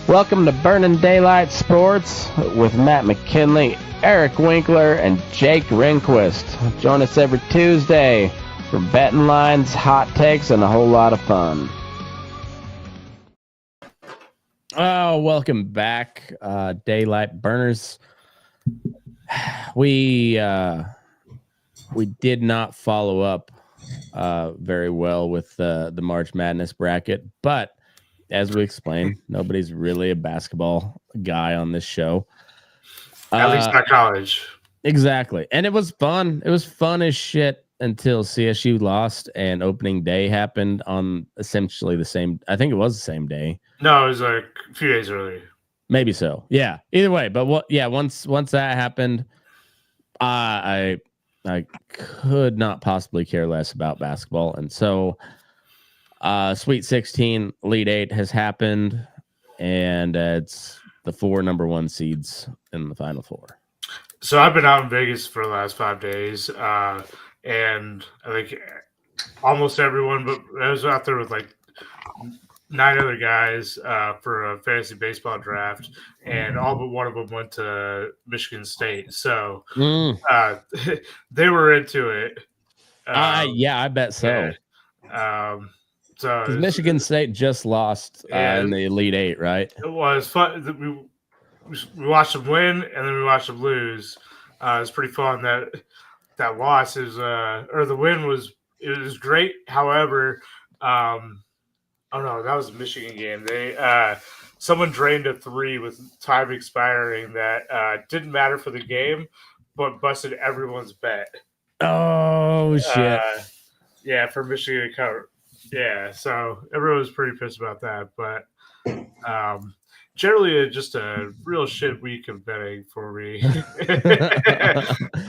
Welcome to Burnin Daylight Sports with Matt McKinley, Eric Winkler, and Jake Rehnquist. Join us every Tuesday for betting lines, hot takes, and a whole lot of fun. Oh, welcome back, Daylight Burners. We did not follow up very well with the March Madness bracket, but as we explained, nobody's really a basketball guy on this show. At least not college. Exactly. And it was fun. It was fun as shit until CSU lost and opening day happened on essentially the same. I think it was the same day. No, it was like a few days early. Maybe so. Yeah. Either way. But once that happened, I could not possibly care less about basketball. And so Sweet 16, Elite 8 has happened, and it's the 4 number 1 seeds in the Final Four. So I've been out in Vegas for the last 5 days, and I think almost everyone, but I was out there with like 9 other guys for a fantasy baseball draft, and all but one of them went to Michigan State. So they were into it. Yeah, I bet so. So Michigan State just lost in the Elite 8, right? It was fun. We watched them win, and then we watched them lose. It was pretty fun. That loss is or the win was great. However, oh no, that was a Michigan game. They someone drained a 3 with time expiring that didn't matter for the game, but busted everyone's bet. Oh shit! Yeah, for Michigan to cover. Yeah, so everyone was pretty pissed about that, but generally just a real shit week of betting for me.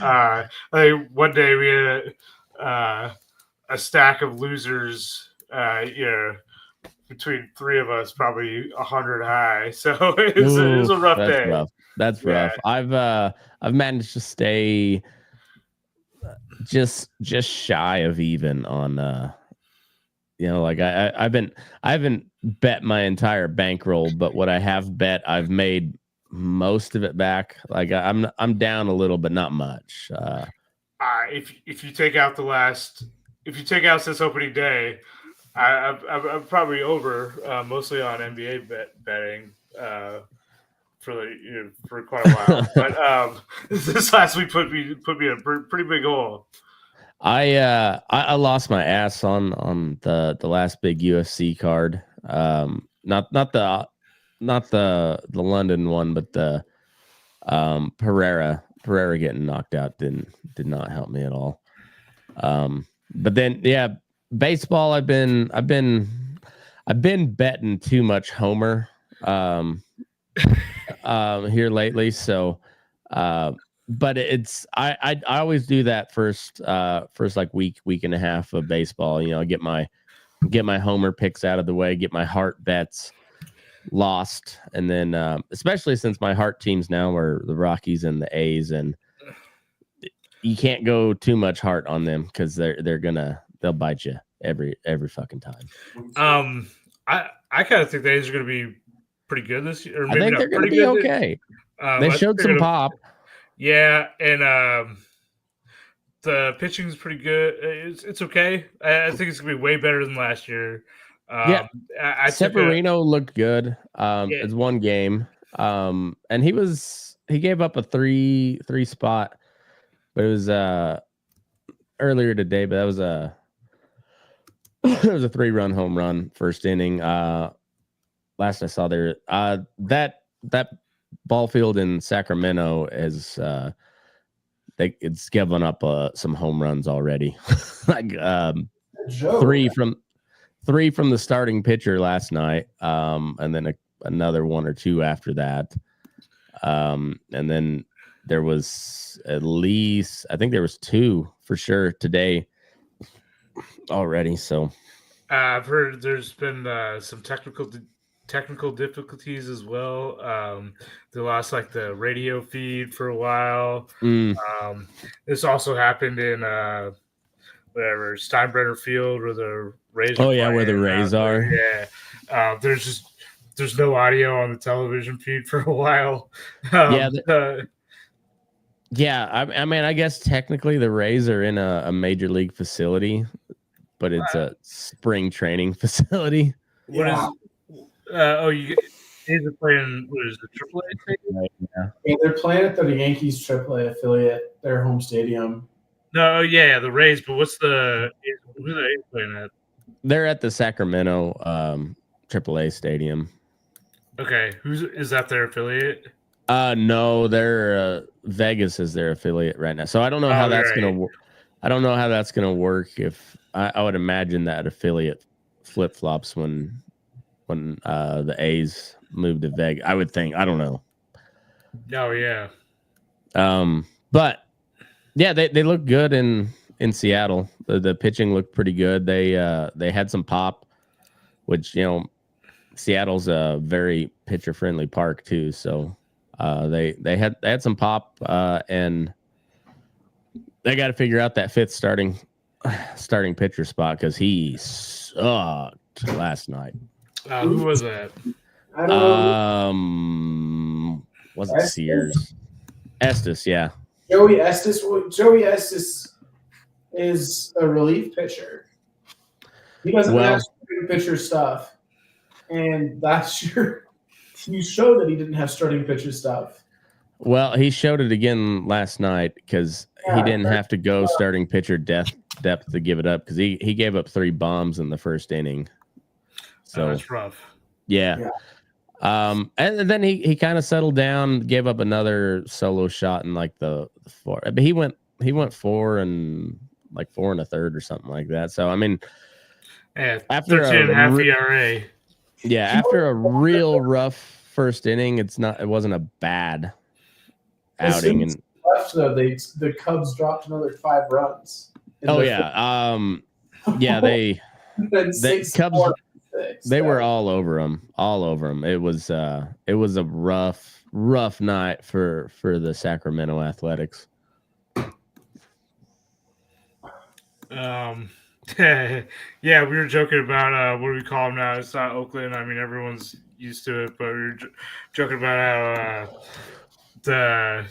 I think one day we had a stack of losers, between 3 of us, probably 100 high. So it was a rough day. Rough. That's rough. I've managed to stay just shy of even on. I haven't bet my entire bankroll, but what I have bet, I've made most of it back. Like I'm down a little, but not much. If you take out since opening day, I'm probably over mostly on NBA betting for quite a while. But this last week put me in a pretty big hole. I lost my ass on the last big UFC card. Not the London one, but the Pereira getting knocked out did not help me at all. But then baseball I've been betting too much homer here lately, so but it's I always do that first like week and a half of baseball. Get my homer picks out of the way, get my heart bets lost, and then especially since my heart teams now are the Rockies and the A's, and you can't go too much heart on them because they'll bite you every fucking time. I kind of think the A's are going to be pretty good this year. Or maybe I think they're going to be okay. They showed some pop. Yeah, and the pitching is pretty good. It's okay. I think it's gonna be way better than last year. Severino looked good. It's one game. And he gave up a three spot, but it was earlier today. But that was it was a 3-run home run first inning. Last I saw there, that ball field in Sacramento is it's given up some home runs already. Like 3 from the starting pitcher last night, and then another 1 or 2 after that, and then there was at least, I think there was 2 for sure today already. So I've heard there's been some technical difficulties as well. They lost like the radio feed for a while. This also happened in Steinbrenner Field where the Rays. Where the Rays are. Yeah, there's just there's no audio on the television feed for a while. Yeah, I mean, I guess technically the Rays are in a major league facility, but it's a spring training facility. What is? You guys are playing. What is the AAA stadium? Yeah, they're playing at the Yankees AAA affiliate, their home stadium. No, yeah, the Rays. But who are they playing at? They're at the Sacramento AAA stadium. Okay, is that their affiliate? No, they're Vegas is their affiliate right now. So I don't know how that's gonna work. I don't know how that's gonna work. If I would imagine that affiliate flip flops when the A's move to Vegas. I would think. I don't know. Oh yeah. But yeah, they look good in Seattle. The pitching looked pretty good. They had some pop, which Seattle's a very pitcher friendly park too. So they had some pop, and they got to figure out that fifth starting pitcher spot because he sucked last night. Who was that? I don't know. Was it Sears? Estes, yeah. Joey Estes is a relief pitcher. He doesn't have starting pitcher stuff, and last year he showed that he didn't have starting pitcher stuff. Well, he showed it again last night because he didn't have to go starting pitcher depth to give it up because he gave up 3 bombs in the first inning. So that's rough. Yeah. And then he kind of settled down, gave up another solo shot in like the 4. But he went 4 and 4 1/3 or something like that. So I mean, after 13.5 ERA. Yeah, after a real rough first inning, it wasn't a bad outing. And left though, the Cubs dropped another 5 runs. They Cubs. They were all over them. It was a rough night for the Sacramento Athletics. Yeah, we were joking about what do we call them now? It's not Oakland. I mean, everyone's used to it, but we were joking about how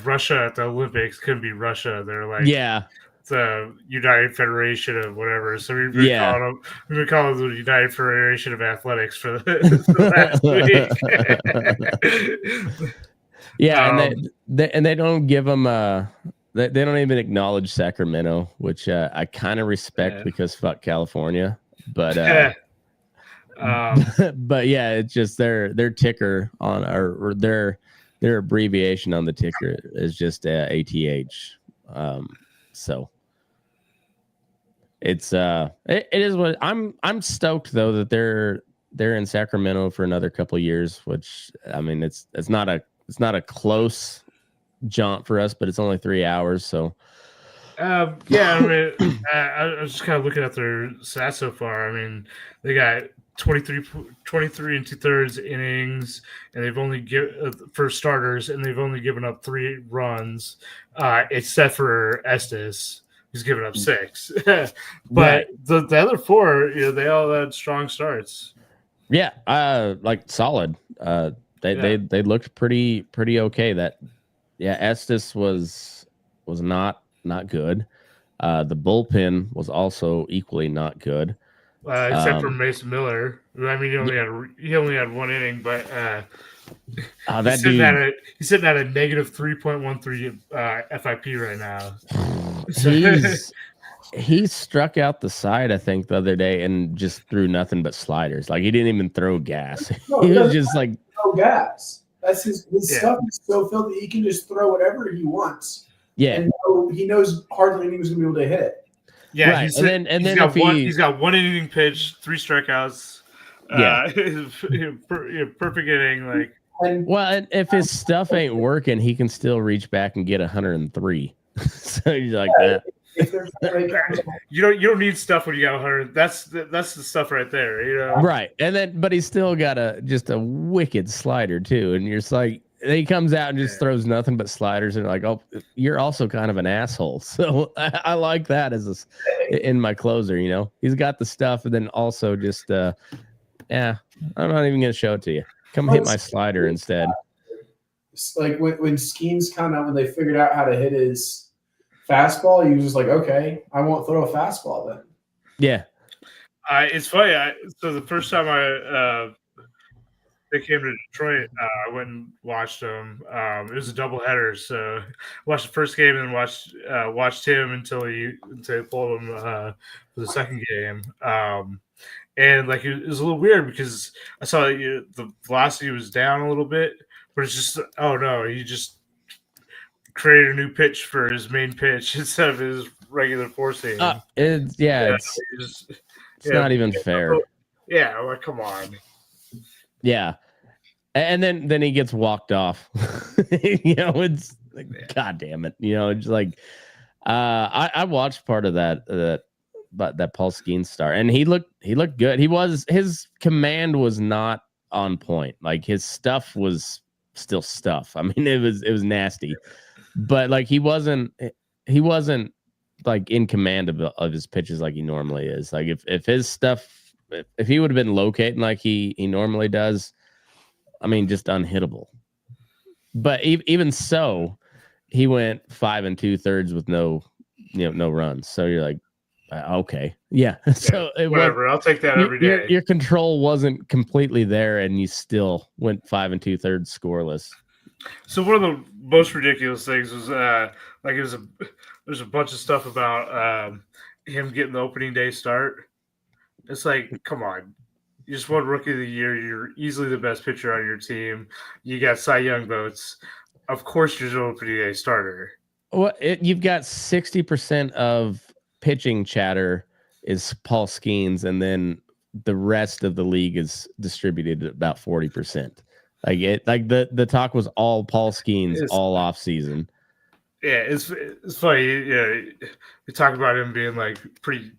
Russia at the Olympics couldn't be Russia. They're like the United Federation of whatever. So we've been calling them the United Federation of Athletics for the last week. And they don't give them they don't even acknowledge Sacramento, which I kind of respect because fuck California. But but yeah, it's just their ticker on or their abbreviation on the ticker is just ATH. So it's it is what I'm stoked though that they're in Sacramento for another couple of years, which I mean it's not a close jaunt for us, but it's only 3 hours. So I mean I was just kind of looking at their stats so far. I mean they got 23 and 2/3 innings, and they've only for starters, and they've only given up 3 runs, except for Estes, who's given up 6. But the other 4, they all had strong starts. Yeah, solid. They looked pretty okay. Estes was not good. The bullpen was also equally not good. Except for Mason Miller. I mean, he only had 1 inning, but he's sitting at a negative 3.13 FIP right now. He struck out the side, I think, the other day and just threw nothing but sliders. Like he didn't even throw gas. He was just like throw gas. That's his stuff is so filled that he can just throw whatever he wants. Yeah, and he knows hardly anyone's gonna be able to hit it. Yeah, right. He's got 1 inning pitch, 3 strikeouts. Perfect inning. And if his stuff ain't working, he can still reach back and get 103. So he's like that. You don't need stuff when you got 100. That's the stuff right there. Right, but he's still got just a wicked slider too, and you're just like. He comes out and just throws nothing but sliders, and like, oh, you're also kind of an asshole. So I like that in my closer. He's got the stuff, and then also just yeah, I'm not even gonna show it to you. Come hit my slider instead. It's like when Skeens when they figured out how to hit his fastball, he was just like, okay, I won't throw a fastball then. Yeah. It's funny. So the first time they came to Detroit, I went and watched them. It was a doubleheader, so I watched the first game and then watched him until he pulled him for the second game. And like it was a little weird because I saw the velocity was down a little bit, but it's just he just created a new pitch for his main pitch instead of his regular four seam. It's not even fair. Yeah, like come on. Yeah, and then he gets walked off. It's like, God damn it. It's like I watched part of that Paul Skeens start, and he looked good. His command was not on point. Like his stuff was still stuff. I mean, it was nasty, but like he wasn't like in command of his pitches like he normally is. Like if his stuff, if he would have been locating like he normally does, I mean, just unhittable. But even so, he went 5 2/3 with no runs. So you're like, okay, yeah. So whatever. I'll take that every day. Your control wasn't completely there, and you still went 5 2/3 scoreless. So one of the most ridiculous things was there's a bunch of stuff about him getting the opening day start. It's like, come on. You just won Rookie of the Year. You're easily the best pitcher on your team. You got Cy Young votes. Of course, you're the opening day starter. Well, you've got 60% of pitching chatter is Paul Skeens, and then the rest of the league is distributed at about 40%. Like the talk was all Paul Skeens all off season. Yeah, it's funny. Yeah, we talk about him being like pretty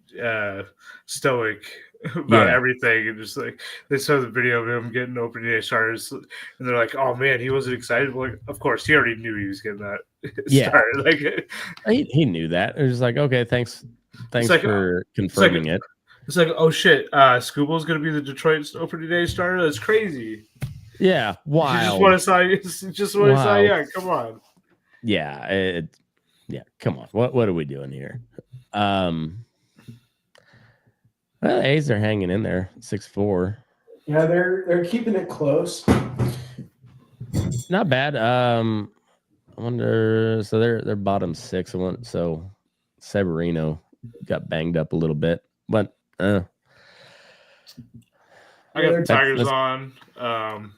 stoic about everything, and just like they saw the video of him getting opening day starters, and they're like, "Oh man, he wasn't excited." Like, of course, he already knew he was getting that start. Like he knew that. It was like, okay, thanks for confirming it. It's like, oh shit, Scubal's gonna be the Detroit opening day starter. That's crazy. Yeah, wild. You just want to say, yeah, come on. Yeah, come on. What are we doing here? Well, the A's are hanging in there, 6-4. Yeah, they're keeping it close. Not bad. I wonder. So they're bottom 6. So Severino got banged up a little bit, but I got the Tigers on 3-1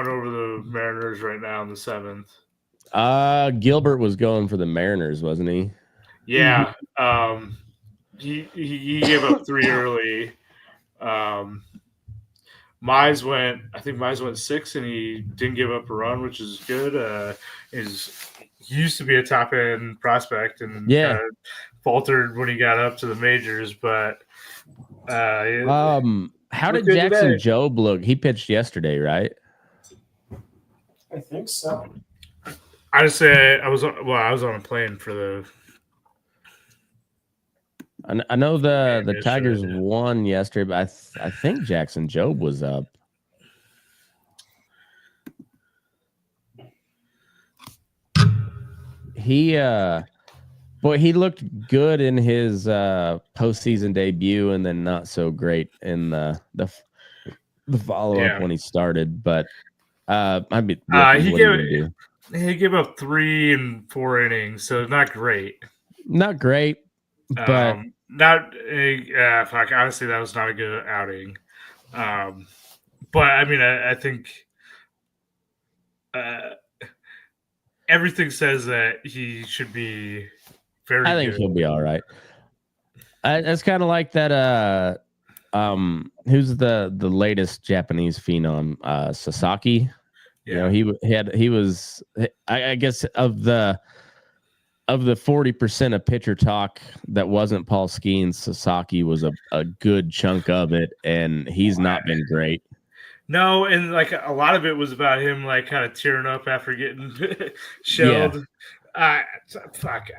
over the Mariners right now in the 7th. Gilbert was going for the Mariners, wasn't he? Yeah. He gave up 3 early. Mize went 6, and he didn't give up a run, which is good. He used to be a top end prospect, and faltered when he got up to the majors. But how did Jackson Jobe look? He pitched yesterday, right? I think so. I just say I was on a plane for the. I know the Tigers won yesterday, but I think Jackson Jobe was up. He looked good in his postseason debut, and then not so great in the follow up when he started. But he gave up 3 and 4 innings, so not great. Not great, but honestly, that was not a good outing. But I mean, I think everything says that he should be very good. I think he'll be all right. It's kind of like that. Who's the latest Japanese phenom? Sasaki. Yeah. He was. I guess of the 40% of pitcher talk that wasn't Paul Skeens, Sasaki was a good chunk of it, and he's not been great. No, and like a lot of it was about him like kind of tearing up after getting shelled. Yeah. Fuck,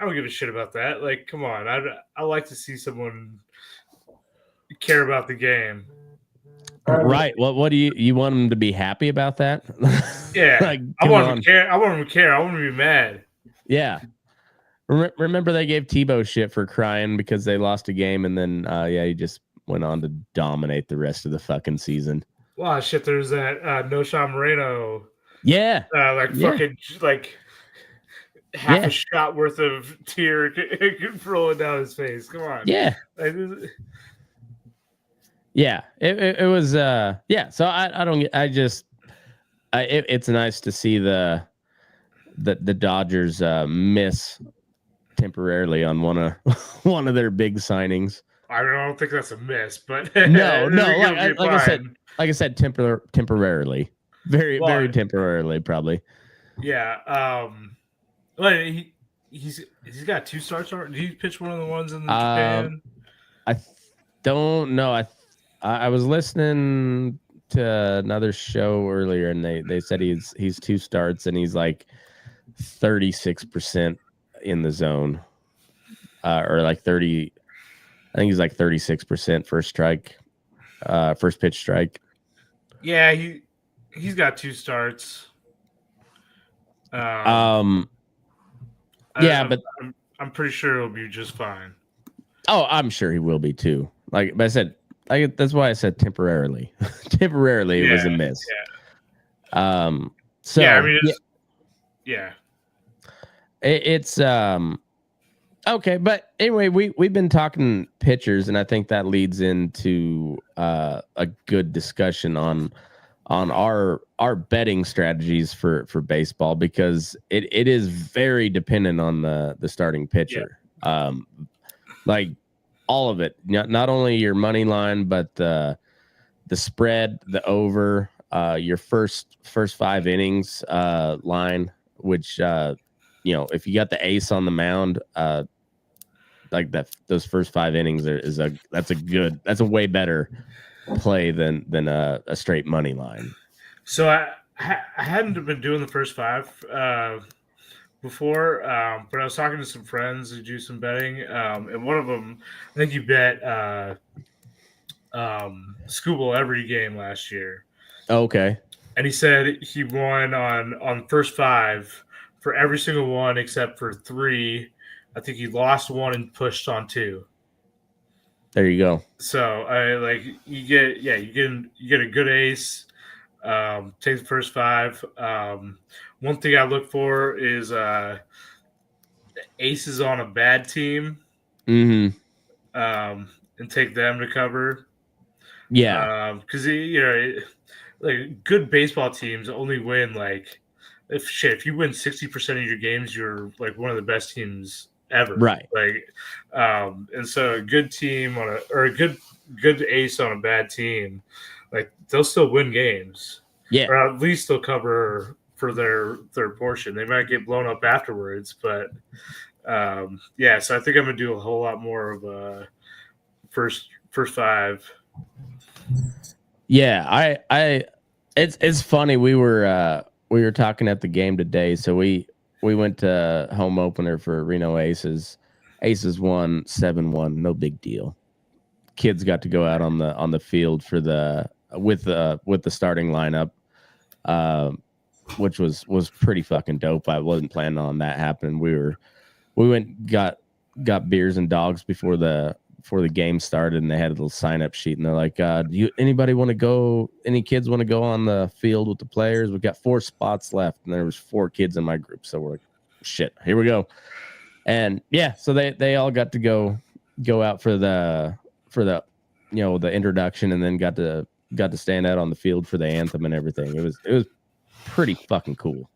I don't give a shit about that. Like, come on, I like to see someone care about the game. Right. What do you want him to be happy about that? Yeah. Like, I come want him on. to care. I want him to care. I want him to be mad. Yeah. Remember they gave Tebow shit for crying because they lost a game, and then he just went on to dominate the rest of the fucking season. Wow, shit! There's that No Sean Moreno. Yeah. Fucking like half a shot worth of tear rolling down his face. Come on. Yeah. Yeah. It was So I don't. It's nice to see the Dodgers miss temporarily on one of their big signings. I don't think that's a miss, but no. Like I said, temporarily, very temporarily, probably. Yeah. He's got 2 starts. Did he pitch one of the ones in Japan? I don't know. I was listening to another show earlier, and they said he's 2 starts, and he's like 36% in the zone, or like 30. I think he's like 36% first pitch strike. Yeah, he's got 2 starts. But I'm pretty sure it'll be just fine. Oh, I'm sure he will be too. But I said, that's why I said temporarily. Temporarily, it was a miss. Yeah. So yeah, I mean, it's okay, but anyway, we've been talking pitchers, and I think that leads into a good discussion on our betting strategies for baseball, because it is very dependent on the starting pitcher. Yeah. Like all of it, not only your money line, but the spread, the over, your first 5 innings line, which if you got the ace on the mound, like that, those first 5 innings that's a way better play than a straight money line. So I hadn't been doing the first 5 before, but I was talking to some friends who do some betting, and one of them, I think you bet Scooble every game last year. Okay. And he said he won on first 5 for every single one except for 3. I think he lost 1 and pushed on 2. There you go. So you get a good ace. Take the first 5. One thing I look for is aces on a bad team. Mm-hmm. And take them to cover. Yeah. Because like good baseball teams only win if you win 60% of your games, you're like one of the best teams ever. Right. And so a good team or a good ace on a bad team, like they'll still win games. Yeah. Or at least they'll cover for their portion. They might get blown up afterwards, but so I think I'm gonna do a whole lot more of a first 5. Yeah, it's funny. We were talking at the game today, so we went to home opener for Reno Aces. Aces won 7-1, no big deal. Kids got to go out on the field for with the starting lineup, which was pretty fucking dope. I wasn't planning on that happening. We went got beers and dogs before the game started, and they had a little sign up sheet, and they're like, anybody want to go? Any kids want to go on the field with the players? We've got 4 spots left, and there was 4 kids in my group, so we're like, shit, here we go. And yeah, so they all got to go out for the the introduction, and then got to stand out on the field for the anthem and everything. It was pretty fucking cool.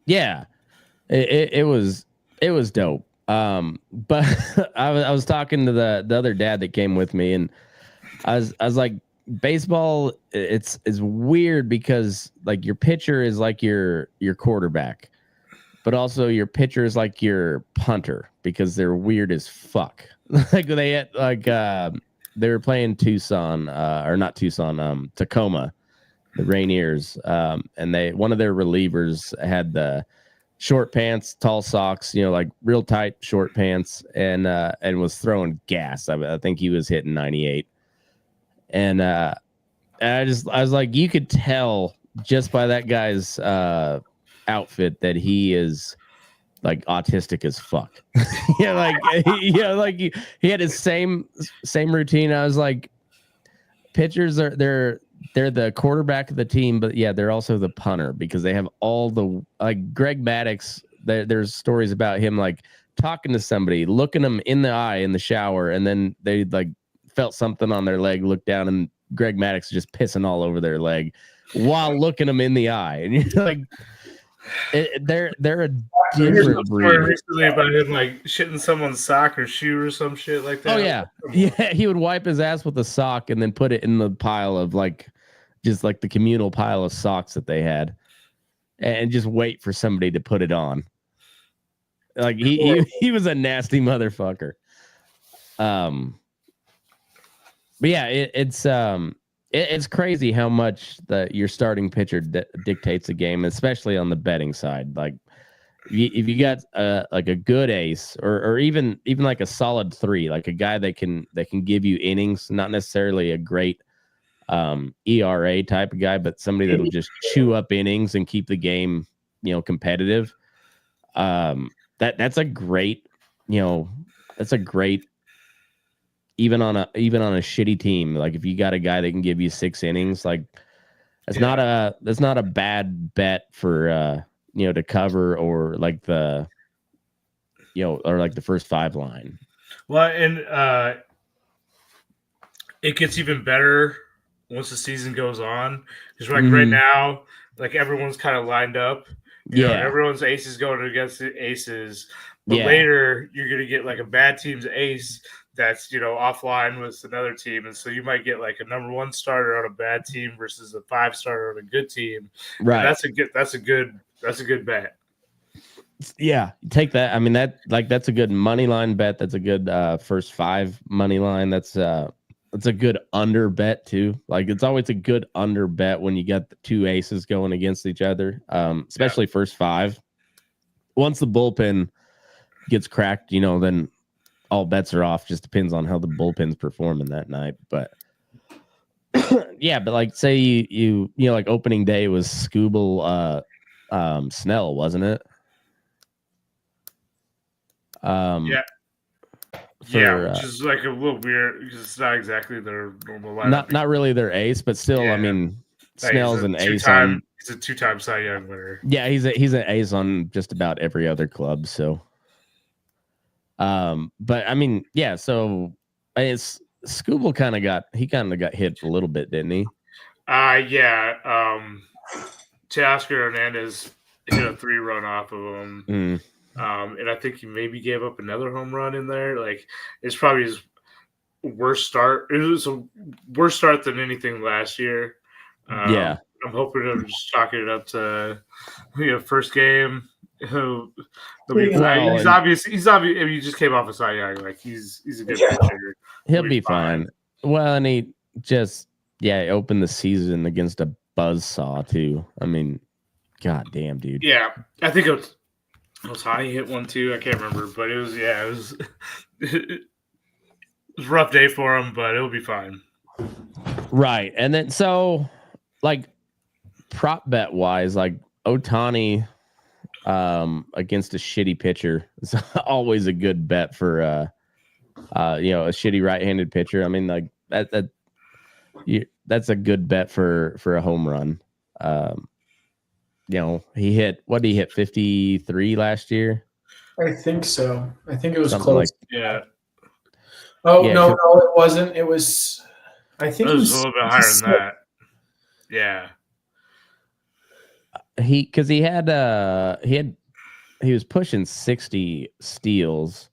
Yeah, it was dope. But I was talking to the other dad that came with me, and I was like, baseball, it's weird because like your pitcher is like your quarterback, but also your pitcher is like your punter, because they're weird as fuck. Like they were playing Tacoma, the Rainiers, and one of their relievers had the short pants, tall socks, like real tight short pants, and was throwing gas. I think he was hitting 98. And I was like, you could tell just by that guy's outfit that he is like autistic as fuck. He had his same routine. I was like, pitchers are they're the quarterback of the team, but yeah, they're also the punter because they have all the like Greg Maddux. There's stories about him like talking to somebody, looking them in the eye in the shower, and then they like felt something on their leg, looked down, and Greg Maddux just pissing all over their leg while looking them in the eye, and you're like, they're a different breed. Recently about him like shitting someone's sock or shoe or some shit like that. Oh yeah, he would wipe his ass with a sock and then put it in the pile of like, just like the communal pile of socks that they had, and just wait for somebody to put it on. Like he was a nasty motherfucker. But yeah, it's crazy how much your starting pitcher dictates a game, especially on the betting side. Like if you got like a good ace or even like a solid 3, like a guy that can give you innings, not necessarily a great ERA type of guy, but somebody that'll just chew up innings and keep the game, competitive. That's a great, even on a shitty team. Like if you got a guy that can give you 6 innings, like that's not a bad bet for to cover or like the or like the first 5 line. Well, and it gets even better once the season goes on, because like right now, like everyone's kind of lined up. Everyone's aces going against the aces, but later you're gonna get like a bad team's ace that's offline with another team, and so you might get like a number 1 starter on a bad team versus a 5 starter on a good team. Right, and that's a good bet. Yeah, take that. I mean that's a good money line bet. That's a good first 5 money line. That's a good under bet too. Like it's always a good under bet when you got the 2 aces going against each other, especially first 5. Once the bullpen gets cracked, then all bets are off. Just depends on how the bullpen's performing that night. But yeah, but like say you like opening day was Scooble Snell, wasn't it? Which is like a little weird because it's not exactly their normal lineup. Not really their ace, but still, I mean, Snell's an ace. He's a 2-time Cy Young winner. Yeah, he's an ace on just about every other club. So, but I mean, yeah. So it's Scooble kind of got hit a little bit, didn't he? Teoscar Hernandez hit a 3-run off of him. And I think he maybe gave up another home run in there. Like it's probably his worst start. It was a worse start than anything last year. I'm hoping I'm just chalking it up to first game. He's obvious. He's obvious. I mean, he just came off a Cy Young. Like he's a good pitcher. He'll be fine. Well, and he just opened the season against a buzzsaw too. I mean, god damn, dude. Yeah, I think it was high. He hit one too. I can't remember, but it was it was a rough day for him, but it'll be fine. Right, and then so like prop bet wise, like Ohtani against a shitty pitcher is always a good bet for a shitty right-handed pitcher. I mean, like that's a good bet for a home run. He hit 53 last year. I think so. I think it was something close. Yeah. Oh no, it wasn't. It was. I think it was a little bit higher than that. Yeah. He was pushing 60 steals,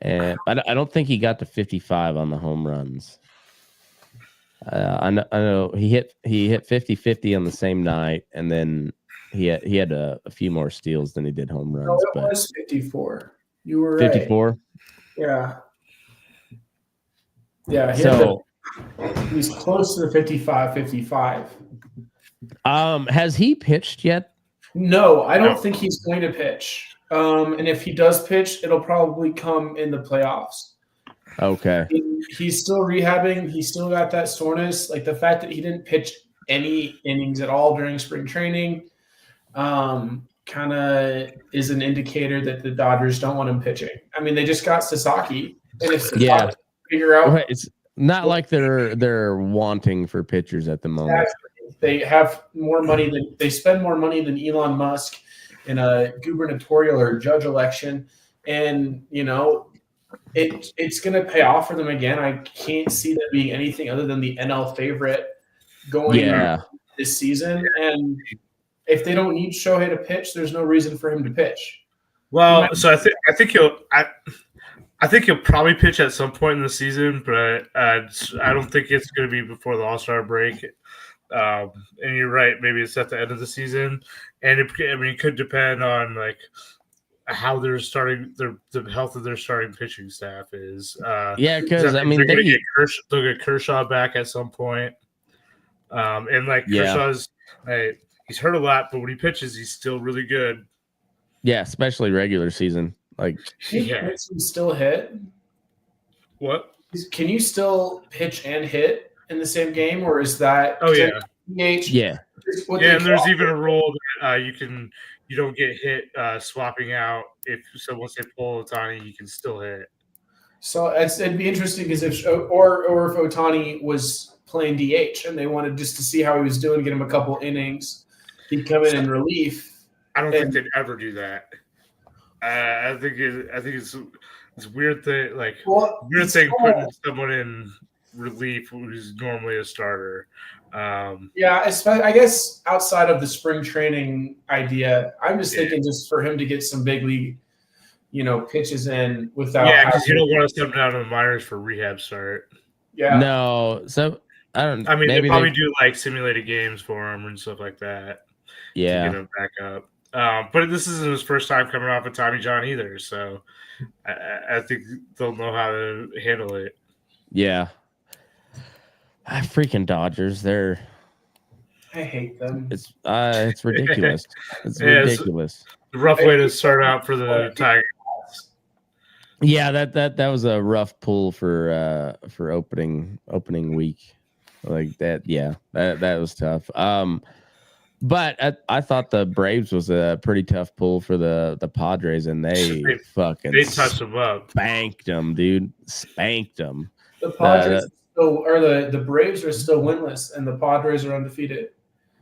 and I don't think he got to 55 on the home runs. I know he hit 50-50 on the same night, and then he had a few more steals than he did home runs. No, it was 54. You were 54. Right. Yeah. Yeah. He's close to the 55. Has he pitched yet? No, I don't think he's going to pitch. And if he does pitch, it'll probably come in the playoffs. Okay. He's still rehabbing. He's still got that soreness. Like the fact that he didn't pitch any innings at all during spring training kind of is an indicator that the Dodgers don't want him pitching. I mean, they just got Sasaki. And if Sasaki figure out. Right. It's not like they're wanting for pitchers at the moment. Exactly. They have more money than they spend more money than Elon Musk in a gubernatorial or judge election. And, you know, it's going to pay off for them again. I can't see that being anything other than the NL favorite going this season. And if they don't need Shohei to pitch, there's no reason for him to pitch. Well, so I think he'll probably pitch at some point in the season, but I don't think it's going to be before the All-Star break. And you're right, maybe it's at the end of the season, and it could depend on like how they're starting the health of their starting pitching staff is. Because I mean they'll get Kershaw back at some point, and like Kershaw's he's hurt a lot, but when he pitches, he's still really good. Yeah, especially regular season. Like, can you still hit? What? Can you still pitch and hit in the same game, or is that? Oh yeah, yeah. And there's even a rule that you don't get hit swapping out. Once they pull Ohtani, you can still hit. So it'd be interesting because if Ohtani was playing DH and they wanted just to see how he was doing, get him a couple innings, he'd come in relief. I don't think they'd ever do that. I think it's weird thing putting someone in relief who's normally a starter. I guess outside of the spring training idea, I'm just thinking just for him to get some big league, pitches in without. Yeah, because you don't want to step down to the minors for rehab start. Yeah. No, so I don't. I mean, they probably do like simulated games for him and stuff like that. Yeah. To get him back up. But this isn't his first time coming off of Tommy John either, so I think they'll know how to handle it. Yeah. Freaking Dodgers, I hate them. It's ridiculous. It's ridiculous. It's a rough way to start out for the Tigers. Yeah, that was a rough pull for opening week. Like that, yeah. That was tough. But I thought the Braves was a pretty tough pull for the Padres, and they touched them up, spanked them, dude, spanked them. The Padres the Braves are still winless, and the Padres are undefeated.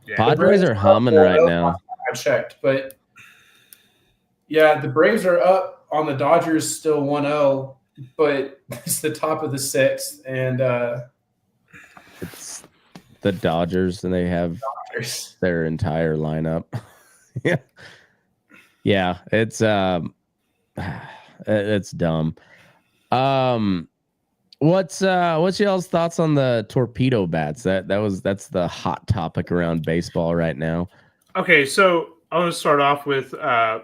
Yeah. Padres are humming right now. I checked, but yeah, the Braves are up on the Dodgers, still 1-0, but it's the top of the sixth, and it's the Dodgers, and they have their entire lineup. yeah, it's dumb. What's y'all's thoughts on the torpedo bats? That's the hot topic around baseball right now. Okay, so I want to start off with I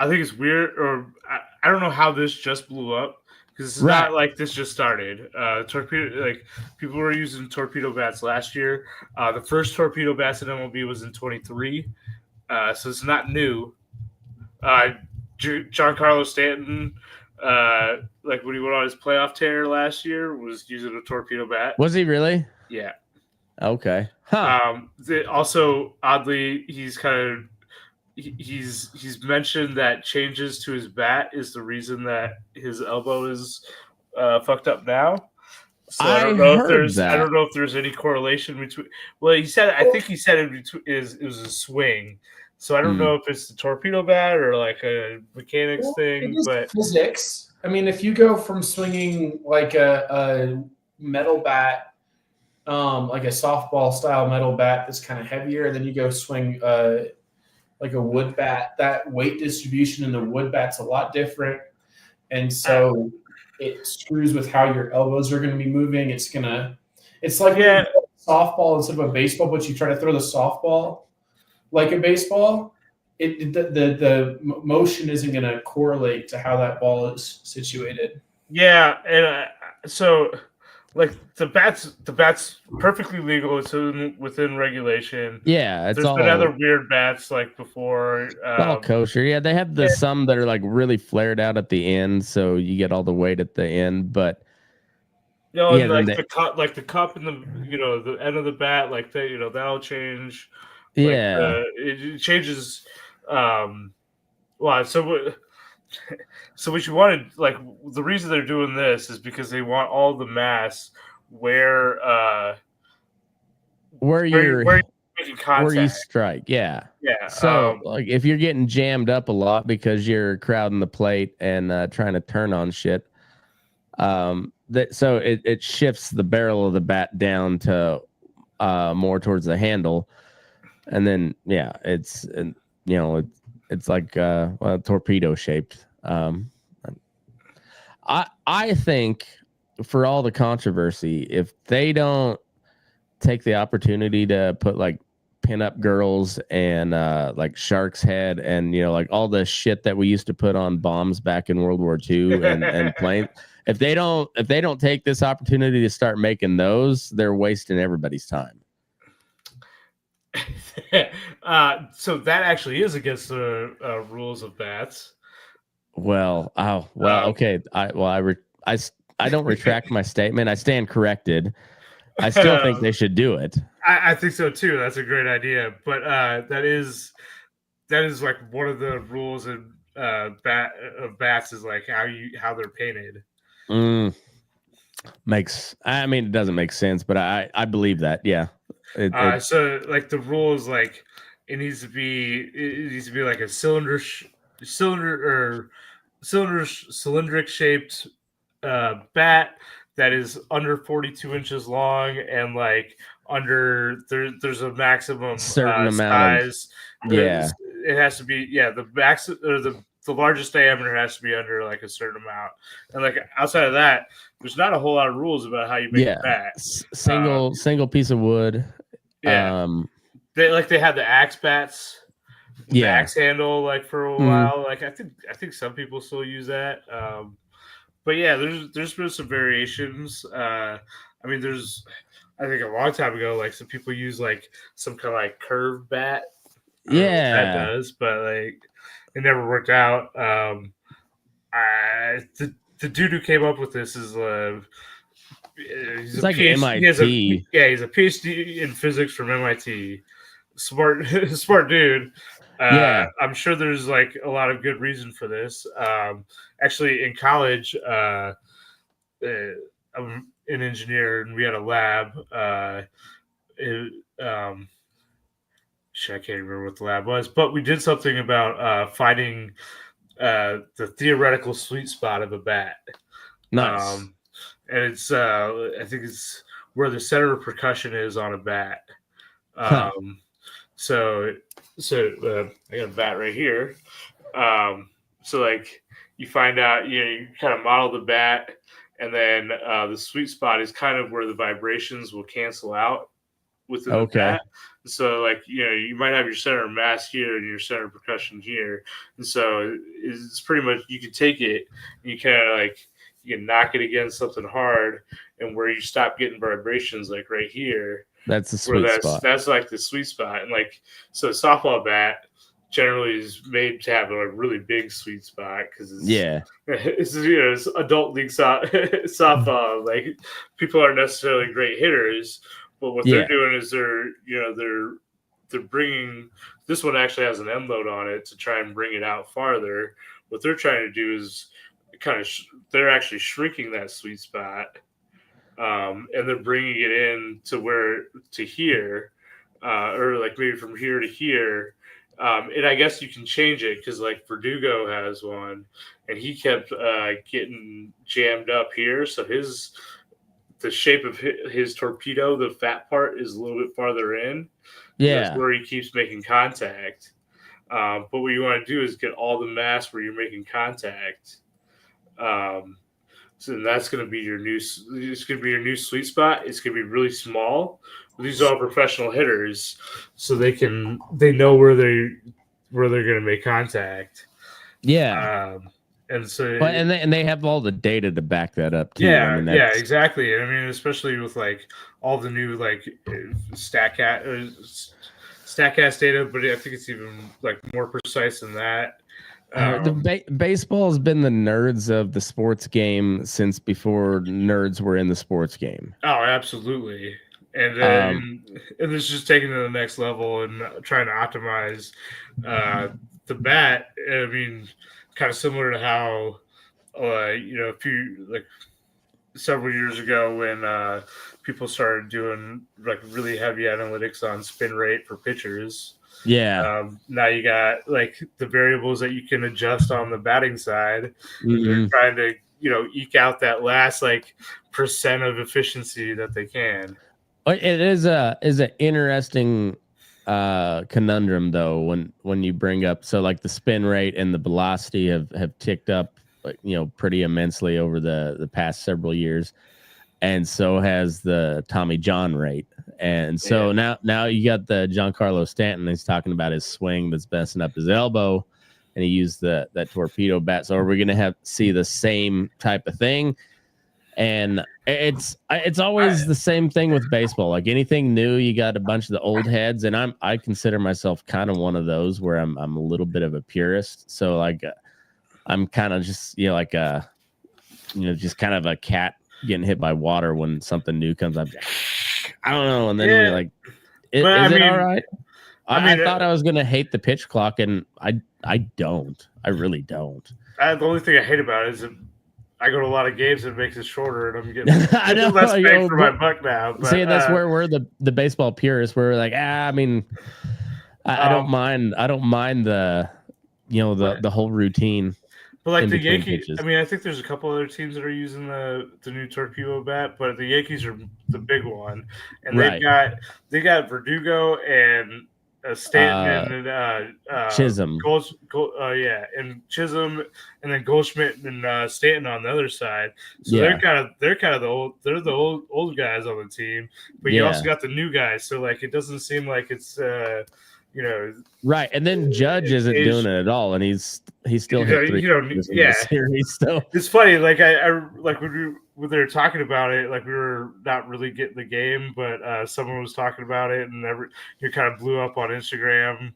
think it's weird, or I don't know how this just blew up, because it's not like this just started. Torpedo, like people were using torpedo bats last year. The first torpedo bats in MLB was in 23, so it's not new. Giancarlo Stanton, like when he went on his playoff tear last year, was using a torpedo bat. Was he really? Yeah. Okay. Huh. Also, oddly, he's mentioned that changes to his bat is the reason that his elbow is fucked up now. So I don't know if there's any correlation between. Well, I think he said it was a swing. So I don't know if it's the torpedo bat or like a mechanics thing, but physics. I mean, if you go from swinging like a metal bat, like a softball style metal bat that's kind of heavier, then you go swing like a wood bat, that weight distribution in the wood bat's a lot different, and so it screws with how your elbows are going to be moving. It's like a softball instead of a baseball, but you try to throw the softball like a baseball. The motion isn't going to correlate to how that ball is situated. Yeah, and so like the bat's perfectly legal. It's within regulation. Yeah, there's been other weird bats like before. It's all kosher. Yeah, they have some that are like really flared out at the end, so you get all the weight at the end. But No, Yeah, and then like the cup and the end of the bat, like that, that'll change. Like yeah. it changes. Well, so what you wanted, like the reason they're doing this is because they want all the mass where Where where you you're where you're making where you contact. strike, yeah. Yeah. So like if you're getting jammed up a lot because you're crowding the plate and trying to turn on shit, so it shifts the barrel of the bat down to more towards the handle, and then it's like torpedo shaped. I think for all the controversy, if they don't take the opportunity to put like pinup girls and like shark's head and like all the shit that we used to put on bombs back in World War II and planes, if they don't take this opportunity to start making those, they're wasting everybody's time. So that actually is against the rules of bats. Okay. I don't retract my statement. I stand corrected. I still think they should do it. I think so too. That's a great idea. But that is like one of the rules of bats is like how they're painted. It doesn't make sense, but I believe that. Yeah. So like the rule is like it needs to be like a cylindric shaped bat that is under 42 inches long and like there's a maximum certain amount size. It has to be the max or the largest diameter has to be under like a certain amount, and like outside of that, there's not a whole lot of rules about how you make a bat. Single piece of wood. Yeah, they had the axe bats. The axe handle like for a while. Like I think some people still use that. But yeah, there's been some variations. I think a long time ago, like some people use like some kind of like curved bat. That does, but like it never worked out. The dude who came up with this is he's like PhD. MIT. He's a PhD in physics from MIT. Smart dude. I'm sure there's like a lot of good reason for this. Actually, in college, I'm an engineer, and we had a lab. I can't remember what the lab was, but we did something about finding the theoretical sweet spot of a bat. Nice. And it's I think it's where the center of percussion is on a bat. So I got a bat right here. So like you find out, you kind of model the bat, and then the sweet spot is kind of where the vibrations will cancel out within the bat. So like, you might have your center of mass here and your center of percussion here. And so it's pretty much, you can take it and you kind of like, you can knock it against something hard, and where you stop getting vibrations, like right here. That's the sweet spot. That's like the sweet spot. And like, so a softball bat generally is made to have a really big sweet spot because it's adult league softball. Like people aren't necessarily great hitters, but what they're doing is they're bringing, this one actually has an end load on it to try and bring it out farther. What they're trying to do is they're actually shrinking that sweet spot. And they're bringing it in to here, or like maybe from here to here. And I guess you can change it because like Verdugo has one, and he kept getting jammed up here. So the shape of his torpedo, the fat part, is a little bit farther in. Yeah, that's where he keeps making contact. But what you want to do is get all the mass where you're making contact. So that's going to be your new sweet spot. It's going to be really small. These are all professional hitters, so they know where they're going to make contact. Yeah. And so, and they have all the data to back that up too. Yeah, exactly. I mean, especially with like all the new like Statcast data, but I think it's even like more precise than that. Baseball has been the nerds of the sports game since before nerds were in the sports game. Oh, absolutely. And then and it's just taking it to the next level and trying to optimize the bat. I mean, kind of similar to how several years ago when people started doing like really heavy analytics on spin rate for pitchers. Yeah. Now you got like the variables that you can adjust on the batting side. Mm-hmm. They're trying to, eke out that last like percent of efficiency that they can. It is an interesting conundrum though when you bring up like the spin rate and the velocity have ticked up pretty immensely over the past several years, and so has the Tommy John rate. And so now you got the Giancarlo Stanton. He's talking about his swing that's messing up his elbow, and he used that torpedo bat. So are we going to see the same type of thing? And it's always the same thing with baseball. Like anything new, you got a bunch of the old heads, and I consider myself kind of one of those where I'm a little bit of a purist. So like I'm kind of just just kind of a cat getting hit by water when something new comes up. I don't know, and then you're like, is it all right? I thought I was gonna hate the pitch clock, and I don't. I really don't. The only thing I hate about it is I go to a lot of games and it makes it shorter, and I'm getting less bang for my buck now. But, see, that's where we're the baseball purists. Where we're like, I mean, I don't mind. I don't mind the the whole routine. But like the Yankees, pitches. I mean, I think there's a couple other teams that are using the new Torpedo bat, but the Yankees are the big one, and they got Verdugo and Stanton and Chisholm. And Chisholm, and then Goldschmidt and Stanton on the other side. So they're kind of the old guys on the team, but you also got the new guys. So like it doesn't seem like it's right. And then Judge isn't doing it at all, and he's still hit 3 series. So it's funny. Like I like when they were talking about it, like we were not really getting the game, but someone was talking about it, and it kind of blew up on Instagram.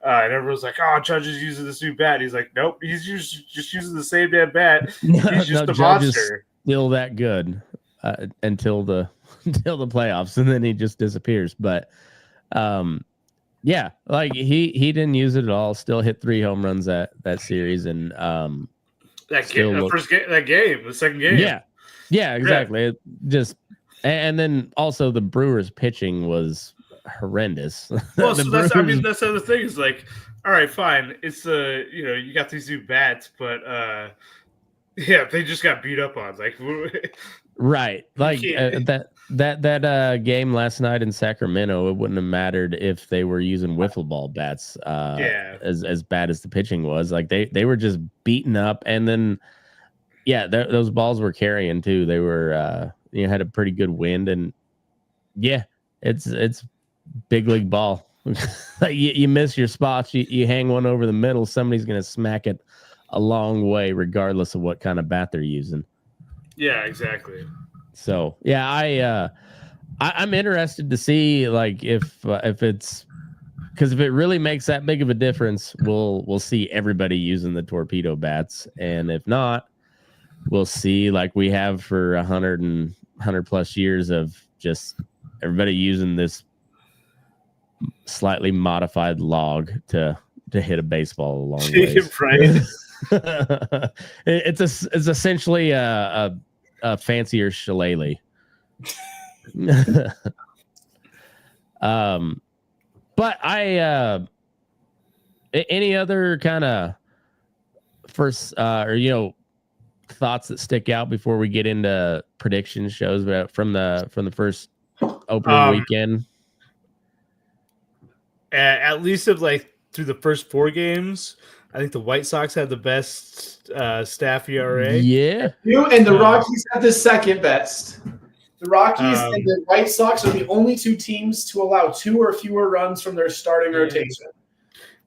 And everyone's like, "Oh, Judge is using this new bat." He's like, "Nope, he's just using the same damn bat. He's just a monster." Still that good until the playoffs, and then he just disappears. But yeah, like he didn't use it at all. Still hit 3 home runs that series, and the second game. Yeah, exactly. It just and then also the Brewers' pitching was horrendous. Well, so that's the other thing is like, all right, fine. It's you got these new bats, but they just got beat up on. Like, right, like that game last night in Sacramento, it wouldn't have mattered if they were using wiffle ball bats. As bad as the pitching was, like they were just beaten up, and then those balls were carrying too. They were had a pretty good wind, and it's big league ball. you miss your spots, you hang one over the middle, somebody's gonna smack it a long way, regardless of what kind of bat they're using. Yeah, exactly. So I'm interested to see like if it's because if it really makes that big of a difference, we'll see everybody using the torpedo bats, and if not, we'll see like we have for 100 plus years of just everybody using this slightly modified log to hit a baseball a long way. Right. It's essentially a fancier shillelagh. But any other kind of first or thoughts that stick out before we get into prediction shows from the first opening weekend? At least of like through the first 4 games, I think the White Sox had the best staff ERA. Yeah. And the Rockies had the second best. The Rockies and the White Sox are the only 2 teams to allow 2 or fewer runs from their starting rotation.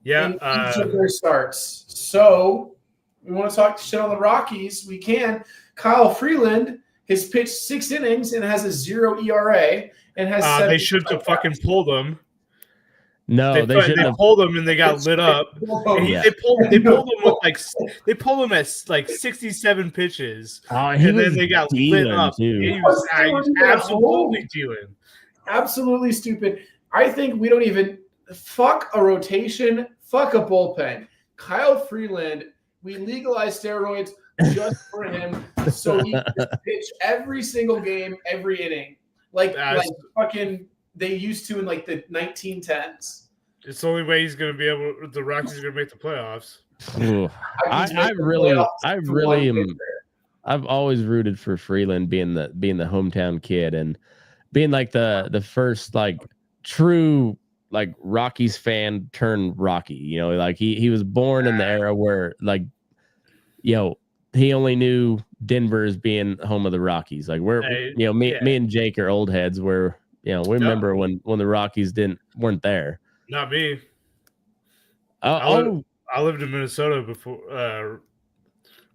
Yeah. In each of their starts. So we want to talk shit on the Rockies. We can. Kyle Freeland has pitched 6 innings and has a 0 ERA and has they should have fucking pulled him. No, they shouldn't have. pulled him and they got lit up. Yeah. They pulled him with at like 67 pitches. Oh, And then they got lit up. Too. He was absolutely dealing. Absolutely stupid. I think we don't even fuck a rotation, fuck a bullpen. Kyle Freeland, we legalized steroids just for him, so he can pitch every single game, every inning, like fucking they used to in like the 1910s. It's the only way he's going to be able. The Rockies are going to make the playoffs. I've always rooted for Freeland being the hometown kid and being like the first like true like Rockies fan turned Rocky. You know, like he was born in the era where like, he only knew Denver as being home of the Rockies. Like me and Jake are old heads where we remember when the Rockies weren't there. Not me. I lived in Minnesota before.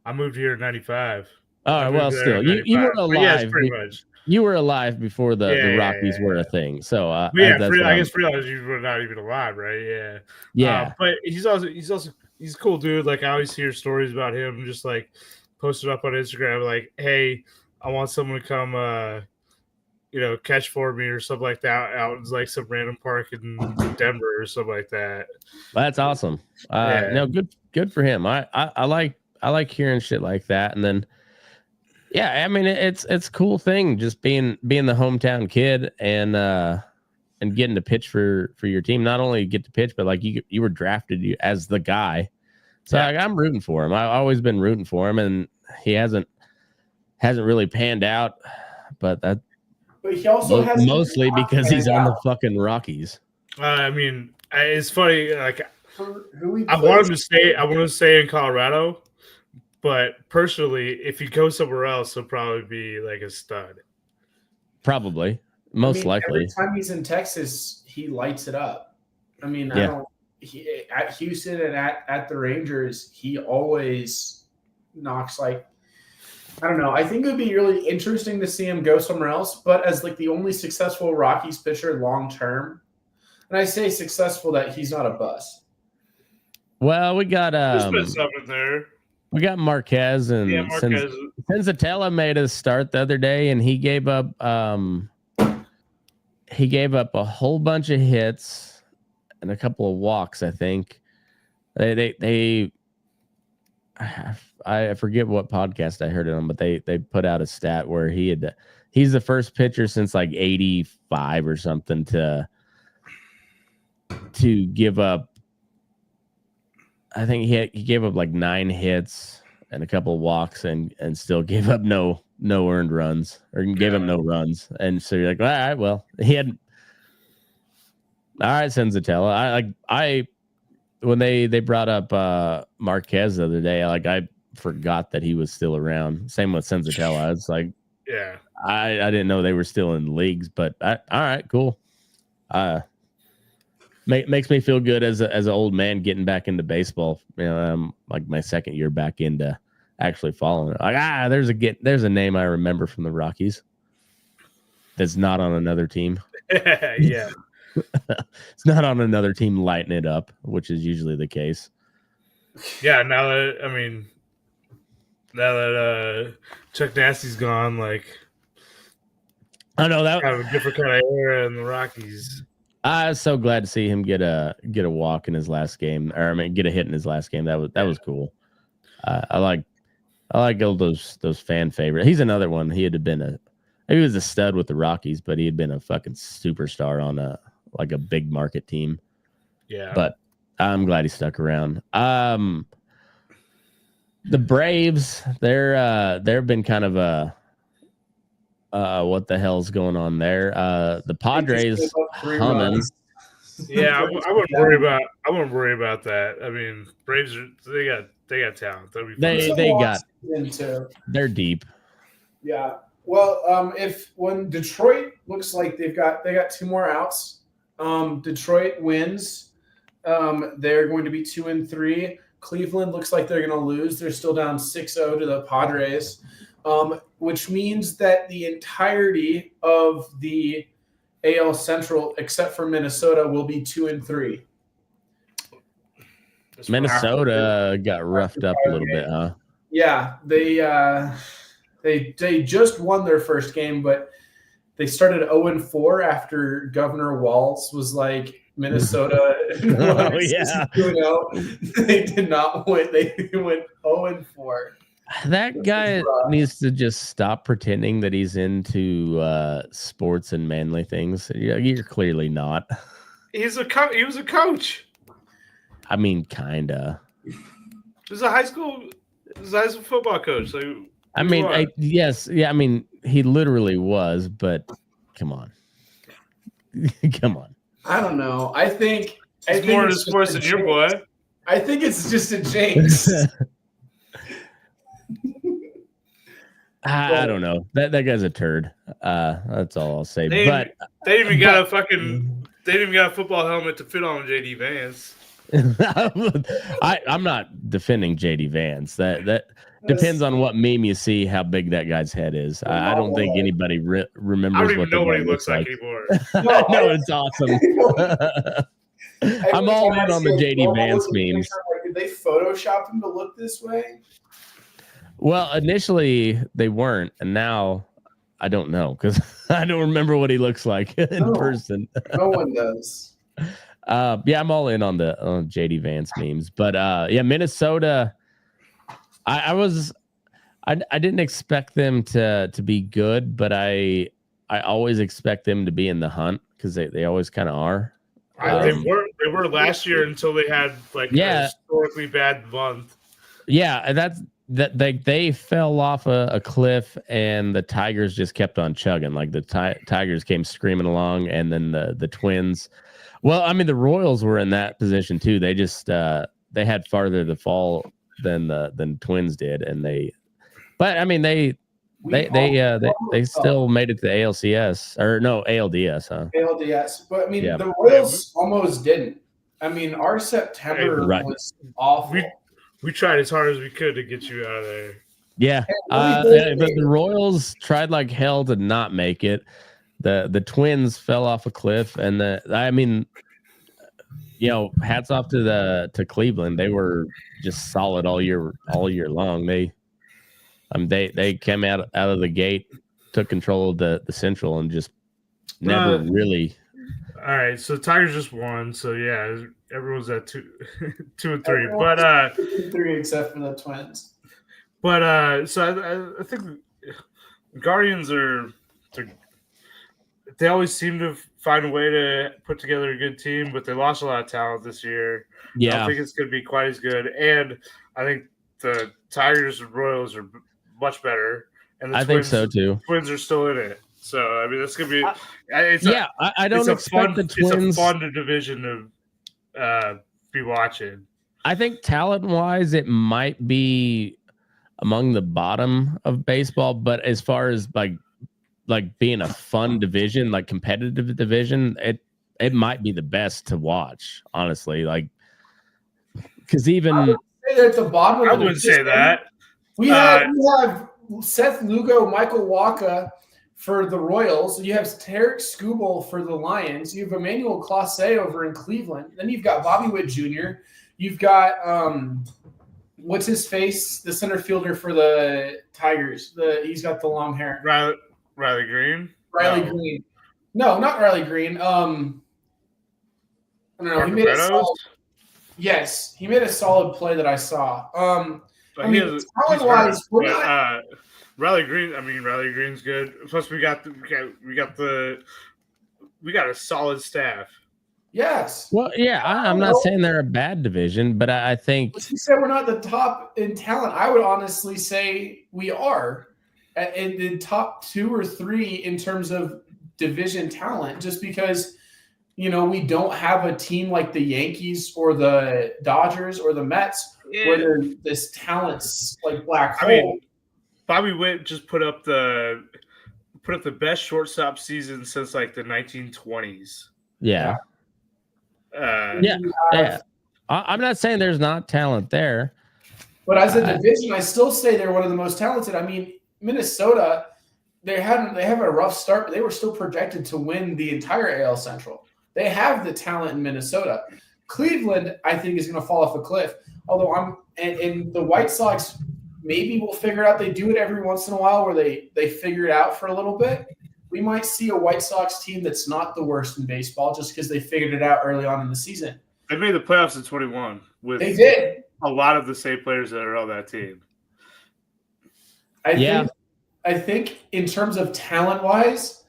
I moved here in '95. Oh well, still you were alive. Yes, pretty much. You were alive before the Rockies were a thing. So I guess you were not even alive, right? Yeah. Yeah. But he's a cool dude. Like I always hear stories about him just like posted up on Instagram, like, hey, I want someone to come catch for me or something like that out in like some random park in Denver or something like that. That's awesome. No, good for him. I like hearing shit like that. And then I mean it's a cool thing just being the hometown kid and getting to pitch for your team. Not only get to pitch, but like you were drafted as the guy. So I'm rooting for him. I've always been rooting for him, and he hasn't really panned out, but he also has mostly because he's on the fucking Rockies. I mean, it's funny. Like I want him to stay in Colorado. But personally, if he goes somewhere else, he'll probably be like a stud. Probably. Most likely. Every time he's in Texas, he lights it up. I mean, at Houston and at the Rangers, he always knocks like, I don't know. I think it would be really interesting to see him go somewhere else, but as like the only successful Rockies pitcher long term, and I say successful that he's not a bust. Well, we got there's been something there. We got Marquez and Senzatella made a start the other day, and he gave up a whole bunch of hits and a couple of walks. I think I forget what podcast I heard it on, but they put out a stat where he's the first pitcher since like 85 or something to give up. I think he gave up like 9 hits and a couple of walks and still gave up no earned runs or gave up no runs. And so you're like, all right, well, he had. All right, Senzatella. I when they brought up Marquez the other day, like I forgot that he was still around. Same with Senzatella. It's like, I didn't know they were still in leagues, but all right, cool. Makes me feel good as an old man getting back into baseball. I'm like my second year back into actually following it. Like there's a name I remember from the Rockies that's not on another team. Yeah, it's not on another team lighting it up, which is usually the case. Yeah, now that Chuck Nasty's gone, like I know that kind of a different kind of era in the Rockies. I was so glad to see him get a walk in his last game, or I mean, get a hit in his last game. That was cool. I like all those fan favorites. He's another one. He was a stud with the Rockies, but he had been a fucking superstar on a big market team. Yeah, but I'm glad he stuck around. The Braves, they've been kind of a. What the hell's going on there? The Padres humming. Yeah, I wouldn't worry about that. I mean, Braves they got talent. They're deep. Yeah. Well, when Detroit looks like they got 2 more outs, Detroit wins. They're going to be 2-3. Cleveland looks like they're going to lose. They're still down 6-0 to the Padres. Which means that the entirety of the AL Central, except for Minnesota, will be 2-3. Minnesota got roughed up a little bit, huh? Yeah, they just won their first game, but they started 0-4 after Governor Walz was like, Minnesota. Oh, yeah. They did not win. They went 0-4. That guy needs to just stop pretending that he's into sports and manly things. You're clearly not. He was a coach. I mean, kinda. He was a high school football coach. Like, I mean, yes, yeah. I mean, he literally was, but come on, come on. I don't know. I think it's more into sports than your boy. I think it's just a jinx. I don't know. That guy's a turd. That's all I'll say. They didn't even got a football helmet to fit on JD Vance. I'm not defending JD Vance. That depends on what meme you see, how big that guy's head is. I don't think anybody remembers. I don't even what know what he looks like anymore. No, it's awesome. I'm all in on the JD Vance memes. Did they Photoshop him to look this way? Well, initially they weren't, and now I don't know because I don't remember what he looks like in person. No one does. Yeah, I'm all in on the JD Vance memes, but yeah, Minnesota. I didn't expect them to be good, but I always expect them to be in the hunt because they always kind of are. They were last year until they had a historically bad month. Yeah, that they fell off a cliff, and the Tigers just kept on chugging. Like the Tigers came screaming along, and then the Twins. Well, I mean, the Royals were in that position too. They just they had farther to fall than Twins did, and they still made it to ALCS or no ALDS, huh? ALDS, but I mean the Royals almost didn't. I mean, our September was awful. We tried as hard as we could to get you out of there. Yeah, but the Royals tried like hell to not make it. The Twins fell off a cliff, and hats off to Cleveland. They were just solid all year long. They came out of the gate, took control of the Central, and just never really. All right, so Tigers just won. So yeah, everyone's at 2-3, but 3 except for the Twins. But so I think Guardians they always seem to find a way to put together a good team, but they lost a lot of talent this year. Yeah, I don't think it's going to be quite as good, and I think the Tigers and Royals are much better. And I think so too. Twins are still in it. So I mean, that's gonna be. I don't expect the Twins. It's a fun division to be watching. I think talent-wise, it might be among the bottom of baseball, but as far as like being a fun division, like competitive division, it might be the best to watch. Honestly, like because even I would say they're at the bottom. I wouldn't say that. We have Seth Lugo, Michael Wacha for the Royals. You have Tarek Skubal for the Lions. You have Emmanuel Clase over in Cleveland. Then you've got Bobby Witt Jr. You've got what's his face, the center fielder for the Tigers. He's got the long hair. Riley Green. Green. No, not Riley Green. I don't know. He made a solid play that I saw. Talent-wise, Riley Green. I mean, Riley Green's good. Plus, we got a solid staff. Yes. Well, yeah, I'm not saying they're a bad division, but I think. You said we're not the top in talent. I would honestly say we are in the top 2 or 3 in terms of division talent, just because. We don't have a team like the Yankees or the Dodgers or the Mets where this talent's like black hole. I mean, Bobby Witt just put up the best shortstop season since like the 1920s. Yeah. I'm not saying there's not talent there, but as a division, I still say they're one of the most talented. I mean, Minnesota they have a rough start, but they were still projected to win the entire AL Central. They have the talent in Minnesota. Cleveland, I think, is going to fall off a cliff. Although and the White Sox maybe will figure it out. They do it every once in a while where they figure it out for a little bit. We might see a White Sox team that's not the worst in baseball just because they figured it out early on in the season. They made the playoffs in 21 with they did. A lot of the same players that are on that team. I think in terms of talent-wise,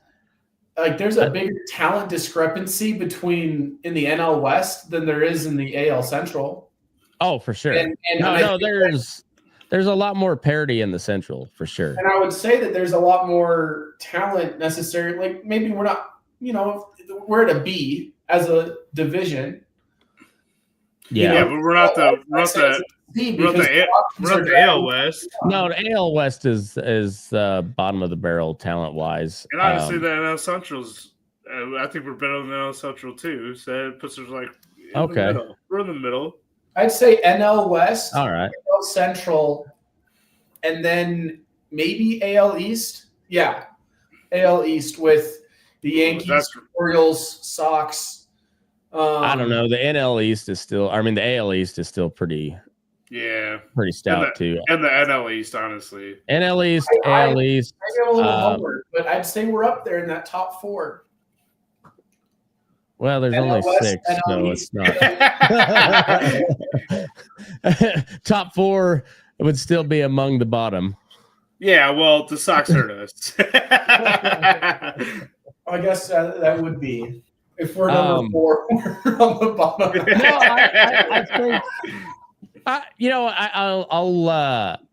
like there's a bigger talent discrepancy in the NL West than there is in the AL Central. Oh, for sure. There's a lot more parity in the Central for sure. And I would say that there's a lot more talent necessary. Like maybe we're not, we're at a B as a division. Yeah, but we're not the AL West. No, the AL West is bottom of the barrel talent wise. And honestly, the NL Central's. I think we're better than the NL Central too. So it puts us like in the middle. We're in the middle. I'd say NL West. All right. NL Central, and then maybe AL East. Yeah, AL East with the Yankees, Orioles, Sox. I don't know. The NL East is still. I mean, the AL East is still pretty stout too. And the NL East, honestly. NL East, AL East. I get a little homework, but I'd say we're up there in that top 4. Well, there's NL only West, 6, NL so East. it's not. Top 4 would still be among the bottom. Yeah, well, the Sox hurt us. I guess that would be. If we're number 4, we're on the bottom. No, I think.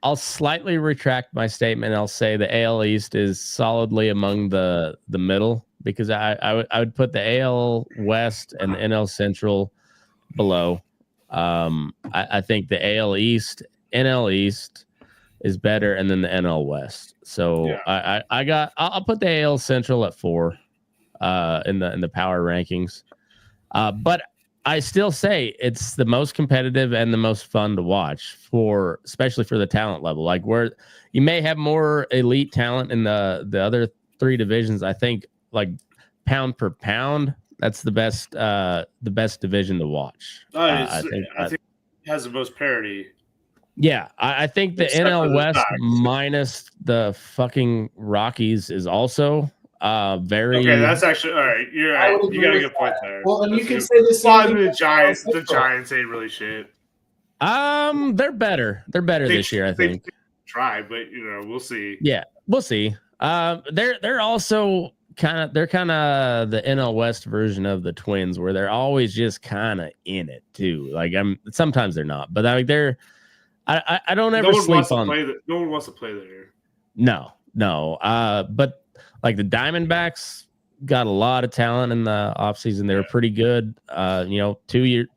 I'll slightly retract my statement. I'll say the AL East is solidly among the middle because I would put the AL West and the NL Central below. I think the AL East, NL East is better, and then the NL West. So yeah. I'll put the AL Central at 4. In the power rankings, but I still say it's the most competitive and the most fun to watch especially for the talent level. Like where you may have more elite talent in the other 3 divisions. I think like pound per pound, that's the best division to watch. I think it has the most parity. Yeah, I think the NL West minus the fucking Rockies is also. Very okay. That's actually all right. You're right. You got a good point there. Well, and that's you can say the same thing. The Giants. The Giants ain't really shit. They're better. They're better this year. I think. Try, but we'll see. Yeah, we'll see. They're also kind of the NL West version of the Twins, where they're always just kind of in it too. Like sometimes they're not, but like they're. I don't ever sleep on. No one wants to play there. No. But. Like the Diamondbacks got a lot of talent in the offseason. They were pretty good. 2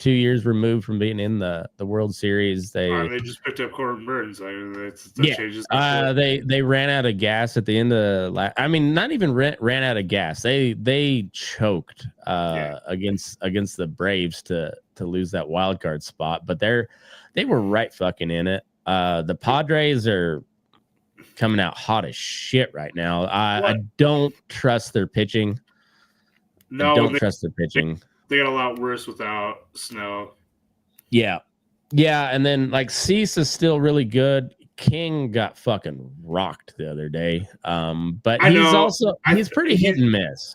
years removed from being in the World Series. They just picked up Corbin Burns. Changes. They ran out of gas at the end of not even ran out of gas. They choked against the Braves to lose that wild card spot. But they were right fucking in it. The Padres are coming out hot as shit right now. I don't trust their pitching. No, I don't trust their pitching. They got a lot worse without Snow. Yeah, and then like Cease is still really good. King got fucking rocked the other day. But he's pretty hit and miss.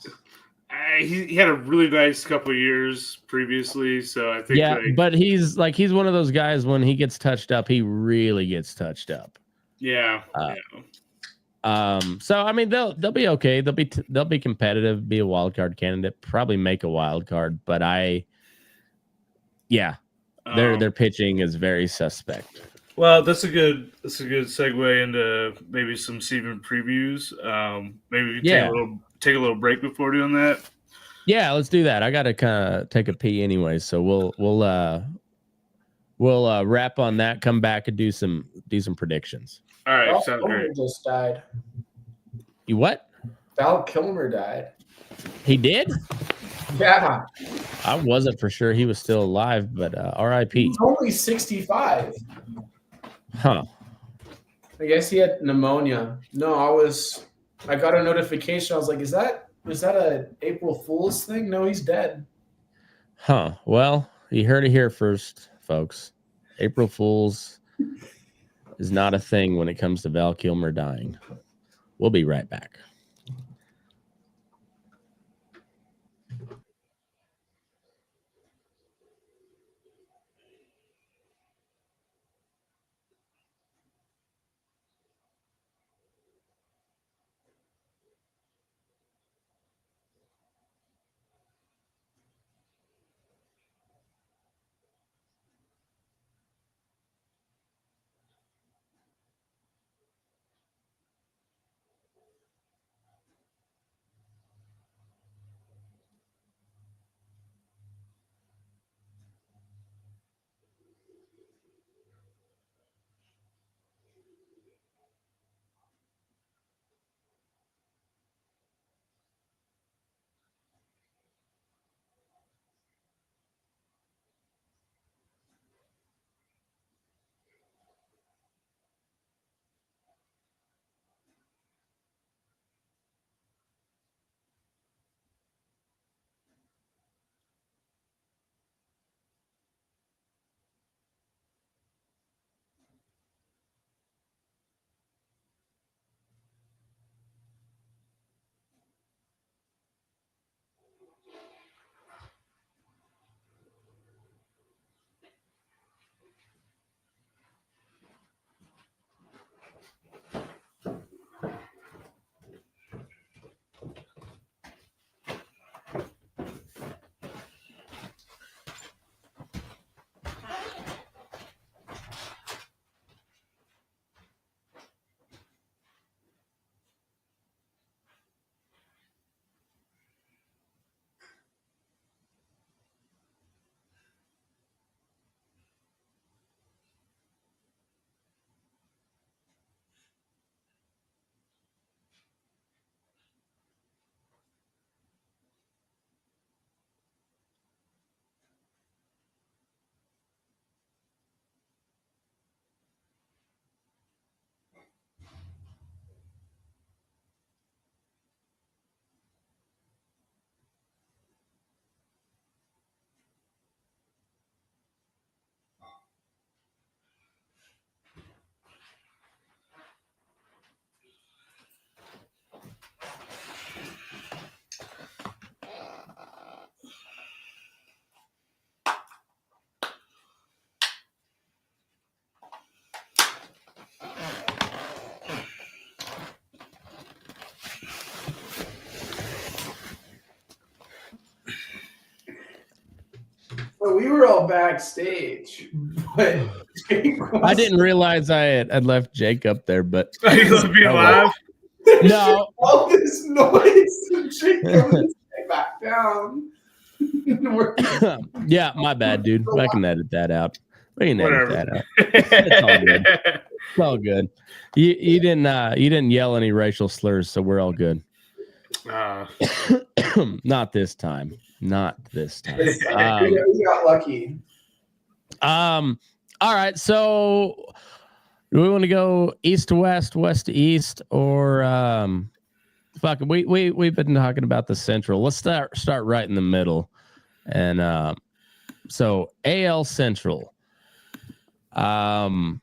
He had a really nice couple of years previously, so I think. Yeah, but he's one of those guys when he gets touched up, he really gets touched up. Yeah. So I mean they'll be okay. They'll be competitive, be a wild card candidate, probably make a wild card, but their pitching is very suspect. Well, that's a good segue into maybe some season previews. Maybe take a little break before doing that. Yeah, let's do that. I gotta kind of take a pee anyway, so we'll wrap on that. Come back and do some predictions. All right, sounds great. Just died. You what? Val Kilmer died. He did? Yeah. I wasn't for sure he was still alive, but R.I.P. He's only 65. Huh. I guess he had pneumonia. No, I was I got a notification. I was like, is that a April Fool's thing? No, he's dead. Huh. Well, you heard it here first, folks. April Fools is not a thing when it comes to Val Kilmer dying. We'll be right back. So we were all backstage, but I didn't realize I had left Jake up there, but You left me alive? no. all this noise and Jake comes back down. Yeah, my bad, dude. I can edit that out. We can edit Whatever. that out. It's all good. It's all good. You didn't yell any racial slurs, so we're all good. Not this time. Not this time. We got lucky. All right. So do we want to go east to west, west to east, or fuck it. We've been talking about the central. Let's start right in the middle. And so AL Central. Man,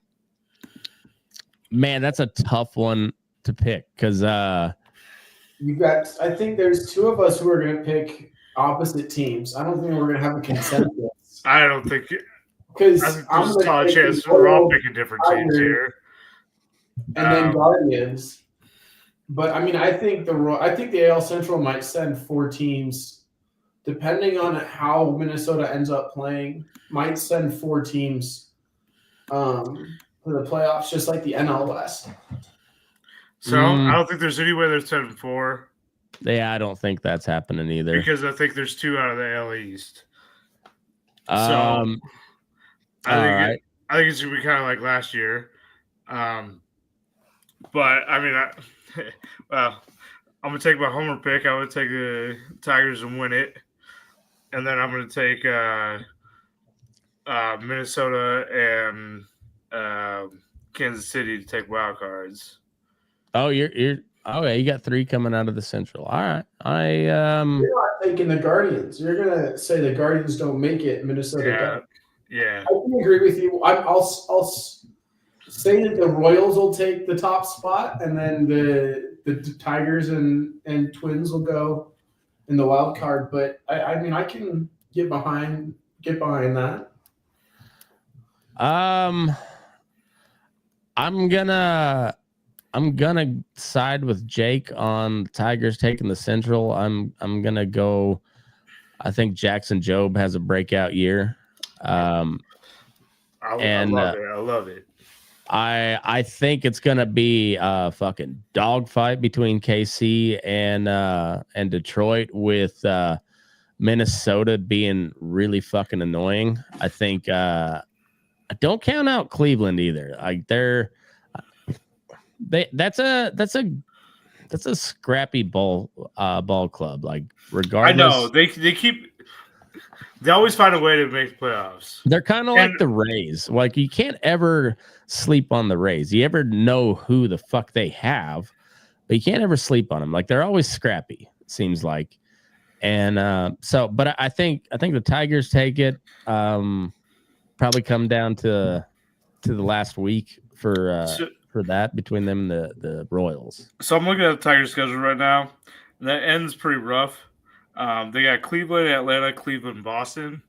that's a tough one to pick because you got. I think there's two of us who are going to pick opposite teams. I don't think we're going to have a consensus. I don't think because there's a solid chance we're all picking different teams here. And then Guardians. But I mean, I think the AL Central might send 4 teams, depending on how Minnesota ends up playing. Might send 4 teams for the playoffs, just like the NL West. So I don't think there's any way they're 7-4. Yeah, I don't think that's happening either. Because I think there's 2 out of the AL East. So I think it's gonna be kind of like last year. But I mean, well, I'm gonna take my homer pick. I would take the Tigers and win it, and then I'm gonna take Minnesota and Kansas City to take wild cards. Oh, you're Okay, you got 3 coming out of the Central. All right. You're not taking the Guardians. You're gonna say the Guardians don't make it. Minnesota does. Yeah. I can agree with you. I'll say that the Royals will take the top spot, and then the Tigers and Twins will go in the wild card. But I mean, I can get behind that. I'm gonna side with Jake on the Tigers taking the Central. I'm gonna go. I think Jackson Jobe has a breakout year. I love it. I think it's gonna be a fucking dogfight between KC and Detroit, with Minnesota being really fucking annoying. I think I don't count out Cleveland either. Like that's a scrappy ball club. Like regardless, I know they always find a way to make playoffs. They're kind of like the Rays. Like you can't ever sleep on the Rays. You ever know who the fuck they have, but you can't ever sleep on them. Like they're always scrappy, it seems like. And but I think the Tigers take it. Probably come down to the last week for that between them and the Royals. So I'm looking at the Tigers schedule right now. And that ends pretty rough. They got Cleveland, Atlanta, Cleveland, Boston.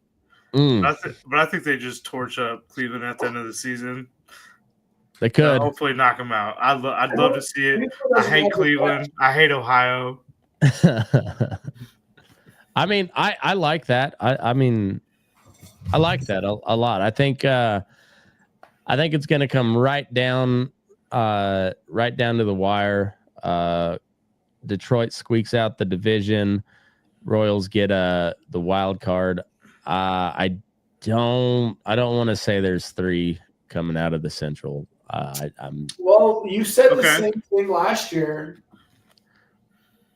But I think they just torch up Cleveland at the end of the season. They could hopefully knock them out. I'd love to see it. I hate Cleveland. I hate Ohio. I mean, I like that. I mean, I like that a lot. I think it's going to come right down to the wire. Detroit squeaks out the division. Royals get the wild card. I don't want to say there's 3 coming out of the Central. Well, you said the same thing last year.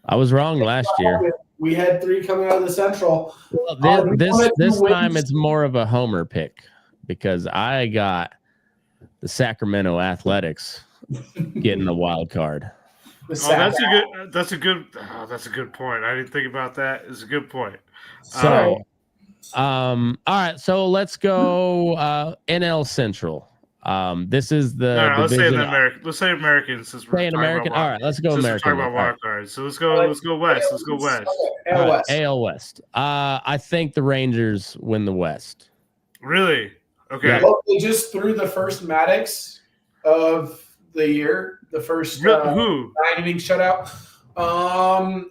I was wrong last year. We had 3 coming out of the Central. Well, this time it's more of a homer pick because I got the Sacramento Athletics getting the wild card. That's a good point. I didn't think about that. It's a good point. So, all right. So let's go NL Central. This is the division. Let's say American since we're saying American. All right, let's go American. We're talking about wild cards. So let's go West. Let's go West. AL West. I think the Rangers win the West. Really? Okay. Yeah. Well, they just threw the first Maddox of the year. The first who 9-inning shutout. I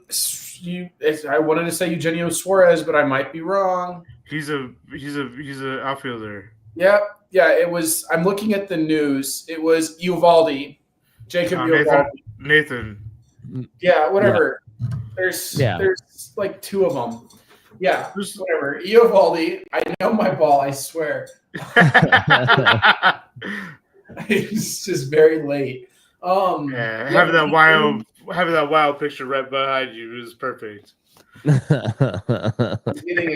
wanted to say Eugenio Suarez, but I might be wrong. He's a outfielder. Yep. Yeah, it was. I'm looking at the news. It was Uvalde, Jacob Uvalde. Nathan. Yeah, whatever. Yeah. There's like 2 of them. Yeah, whatever. Uvalde. I know my ball. I swear. It's just very late. Having that wild picture right behind you is perfect. Getting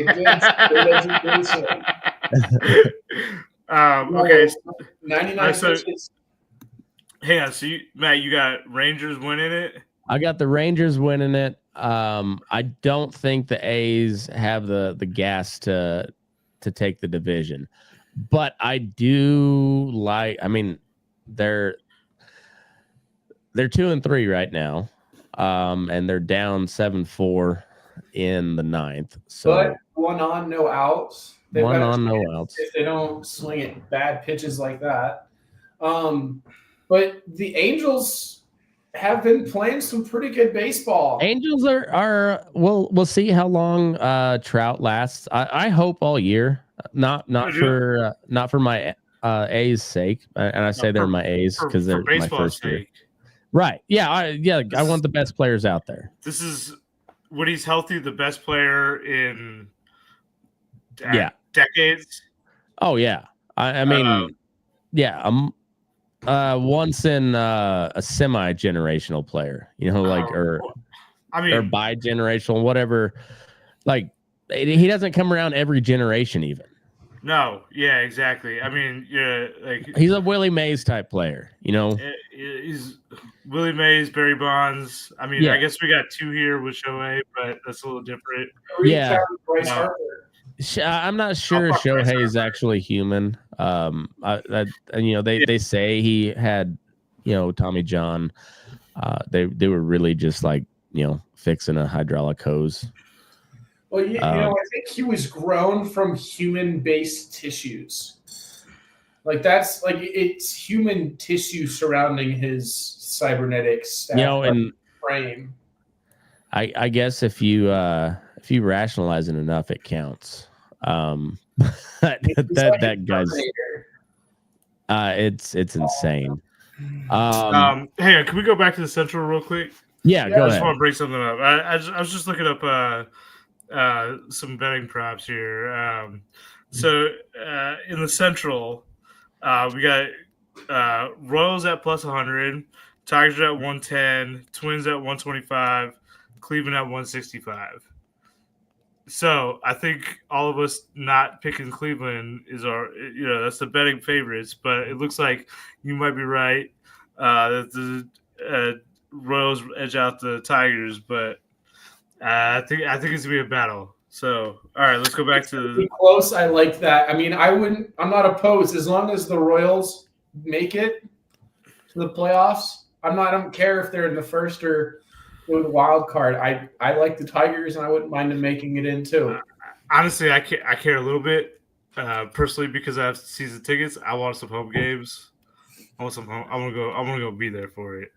a good education. Okay. 99 pitches. Hang on. So, Matt, you got Rangers winning it? I got the Rangers winning it. I don't think the A's have the gas to take the division, but I do like. I mean, they're 2-3 right now, and they're down 7-4 in the 9th. So but 1 on, no outs. No outs. If they don't swing at bad pitches like that. But the Angels have been playing some pretty good baseball. Angels are we'll see how long Trout lasts. I hope all year. Not for my A's sake, and I say they're my A's because they're my first year. Right? Yeah. I want the best players out there. This is when he's healthy, the best player in decades. Oh yeah. I mean, once in a semi-generational player, or bi-generational, whatever. Like he doesn't come around every generation even. No, yeah, exactly. I mean, yeah, like He's a Willie Mays type player, you know. he's Willie Mays, Barry Bonds. I mean, I guess we got 2 here with Shohei, but that's a little different. Yeah. Bryce Harper. I'm not sure Shohei is actually human. And they say he had, Tommy John. They were really just like, fixing a hydraulic hose. Well, I think he was grown from human-based tissues. Like that's like it's human tissue surrounding his cybernetics. And frame. I guess if you rationalize it enough, it counts. That guy's it's insane. Hang on, can we go back to the Central real quick? Yeah, go I ahead. just want to bring something up. I was just looking up some betting props here. So in the Central, we got Royals at plus 100, Tigers at 110, Twins at 125, Cleveland at 165. So I think all of us not picking Cleveland is that's the betting favorites, but it looks like you might be right. That the Royals edge out the Tigers, but I think it's gonna be a battle. So all right, let's go back to close. I like that. I mean, I'm not opposed as long as the Royals make it to the playoffs. I don't care if they're in the first or the wild card. I like the Tigers, and I wouldn't mind them making it in too. Honestly, I care a little bit personally because I have season tickets. I want some home games. I want some home. I want to go be there for it.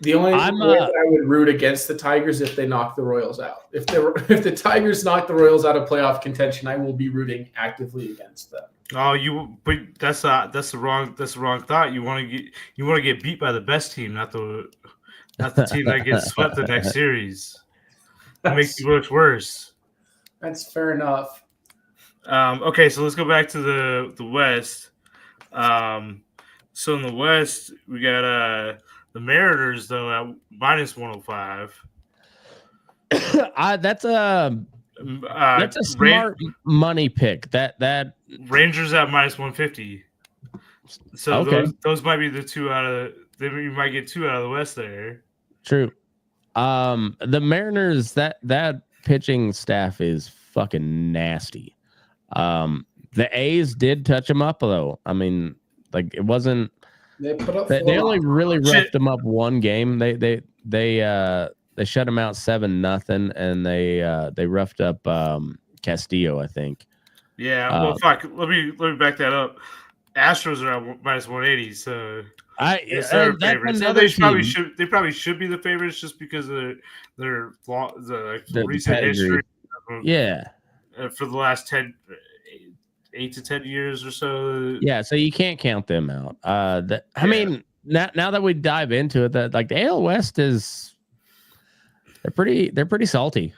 The only way that I would root against the Tigers if they knock the Royals out. If the Tigers knock the Royals out of playoff contention, I will be rooting actively against them. Oh, but that's the wrong thought. You want to get beat by the best team, not the team that gets swept the next series. That makes you look worse. That's fair enough. Okay, so let's go back to the West. So in the West, we got the Mariners though at minus 105. That's a smart money pick. That Rangers at minus 150. So okay. those might be the two out of. You might get 2 out of the West there. True. The Mariners, that pitching staff is fucking nasty. The A's did touch them up though. I mean, like it wasn't. They only really roughed them up one game. They shut them out 7-0, and they roughed up Castillo, I think. Yeah. Well, fuck. Let me back that up. Astros are at minus 180, so. That's favorites. They probably should be the favorites just because of their recent history. Yeah, for the last 8 to 10 years or so. Yeah, so you can't count them out. I mean, now that we dive into it, that like the AL West they're pretty salty,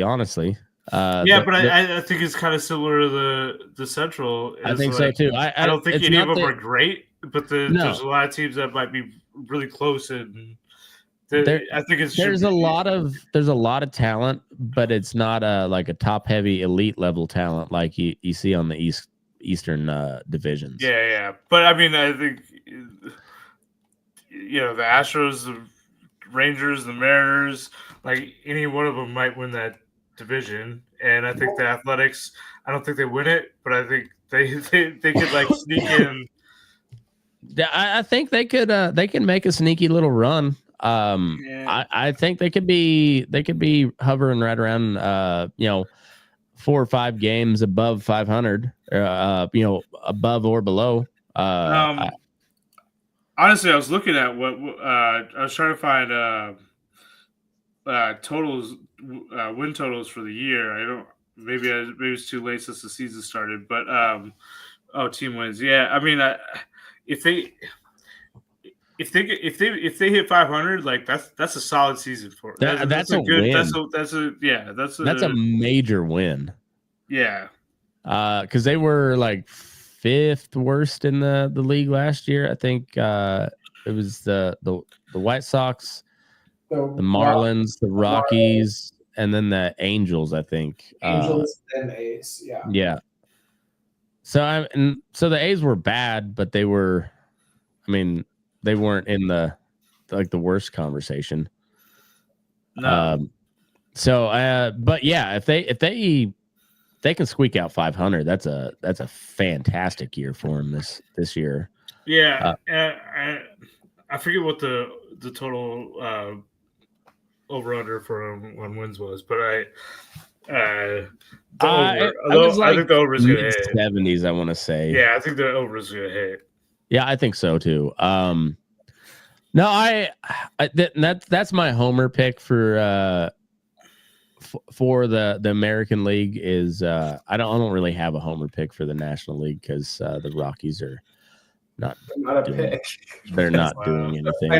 honestly. But I think it's kind of similar to the Central. I think so too. I don't think any of them are great. But there's a lot of teams that might be really close, and I think there's a lot of talent, but it's not like a top heavy elite level talent like you see on the eastern divisions. Yeah. But I mean, I think the Astros, the Rangers, the Mariners, like any one of them might win that division, and I think the Athletics. I don't think they win it, but I think they could like sneak in. I think they can make a sneaky little run. I think they could be hovering right around 4 or 5 games above 500, above or below. Honestly, I was looking at what I was trying to find totals, win totals for the year. Maybe it's too late since the season started, but team wins. Yeah, I mean, if they hit 500, like that's a solid season for it. That's a good win. That's a major win. Yeah, because they were like 5th worst in the league last year. I think it was the White Sox, the Marlins, the Rockies, and then the Angels. I think Angels and A's. Yeah. Yeah. So the A's were bad, but they were. I mean, they weren't in the worst conversation. No. But yeah, if they can squeak out 500, that's a fantastic year for them this year. Yeah, I forget what the total over under for when wins was, but I think the over is going to hit 70s. I want to say. Yeah, I think the over is going to hit. Yeah, I think so too. No, that's my homer pick for the American League is I don't really have a homer pick for the National League because the Rockies are not a pick. They're not doing anything.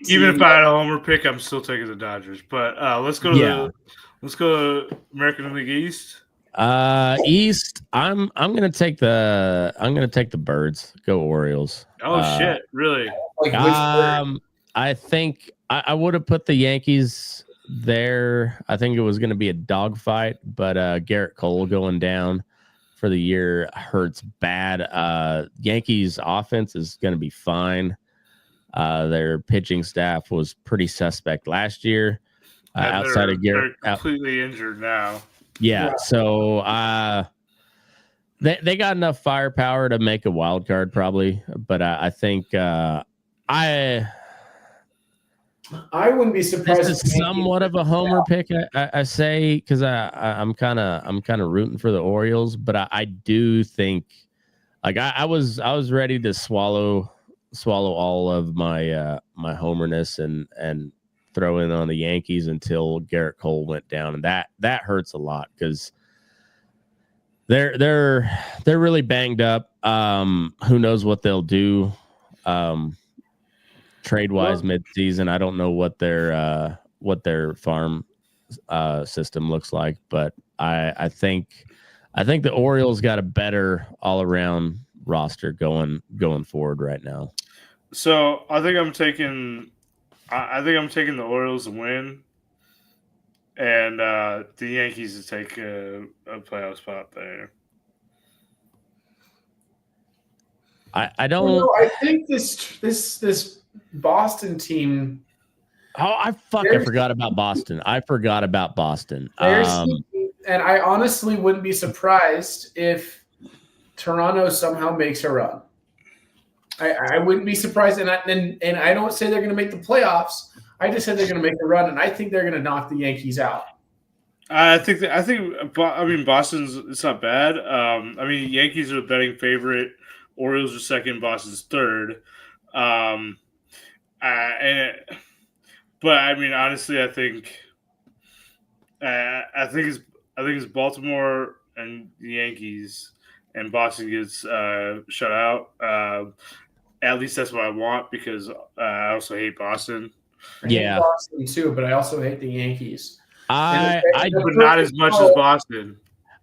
Even if I had a homer pick, I'm still taking the Dodgers. But let's go to American League East. East, I'm gonna take the Birds. Go Orioles. Oh shit! Really? I think I would have put the Yankees there. I think it was going to be a dogfight, but Garrett Cole going down for the year hurts bad. Yankees offense is going to be fine. Their pitching staff was pretty suspect last year. Outside of Garrett, they're completely injured now. Yeah, so they got enough firepower to make a wild card probably, but I think I wouldn't be surprised. This is somewhat of a homer pick, I say, because I'm kind of rooting for the Orioles, but I do think like I was ready to swallow all of my my homerness and throw in on the Yankees until Garrett Cole went down, and that hurts a lot because they're really banged up. Who knows what they'll do trade wise mid-season. I don't know what their farm system looks like, but I think the Orioles got a better all around roster going forward right now. So I think I'm taking the Orioles to win, and the Yankees to take a playoff spot there. I don't. Well, I think this Boston team. Oh, I forgot about Boston. And I honestly wouldn't be surprised if Toronto somehow makes a run. I wouldn't be surprised, and I don't say they're going to make the playoffs. I just said they're going to make a run, and I think they're going to knock the Yankees out. I mean, Boston's it's not bad. Yankees are the betting favorite. Orioles are second. Boston's third. But I mean, honestly, I think it's Baltimore and the Yankees, and Boston gets shut out. At least that's what I want because I also hate Boston. I hate Boston too, but I also hate the Yankees. But not as much as Boston.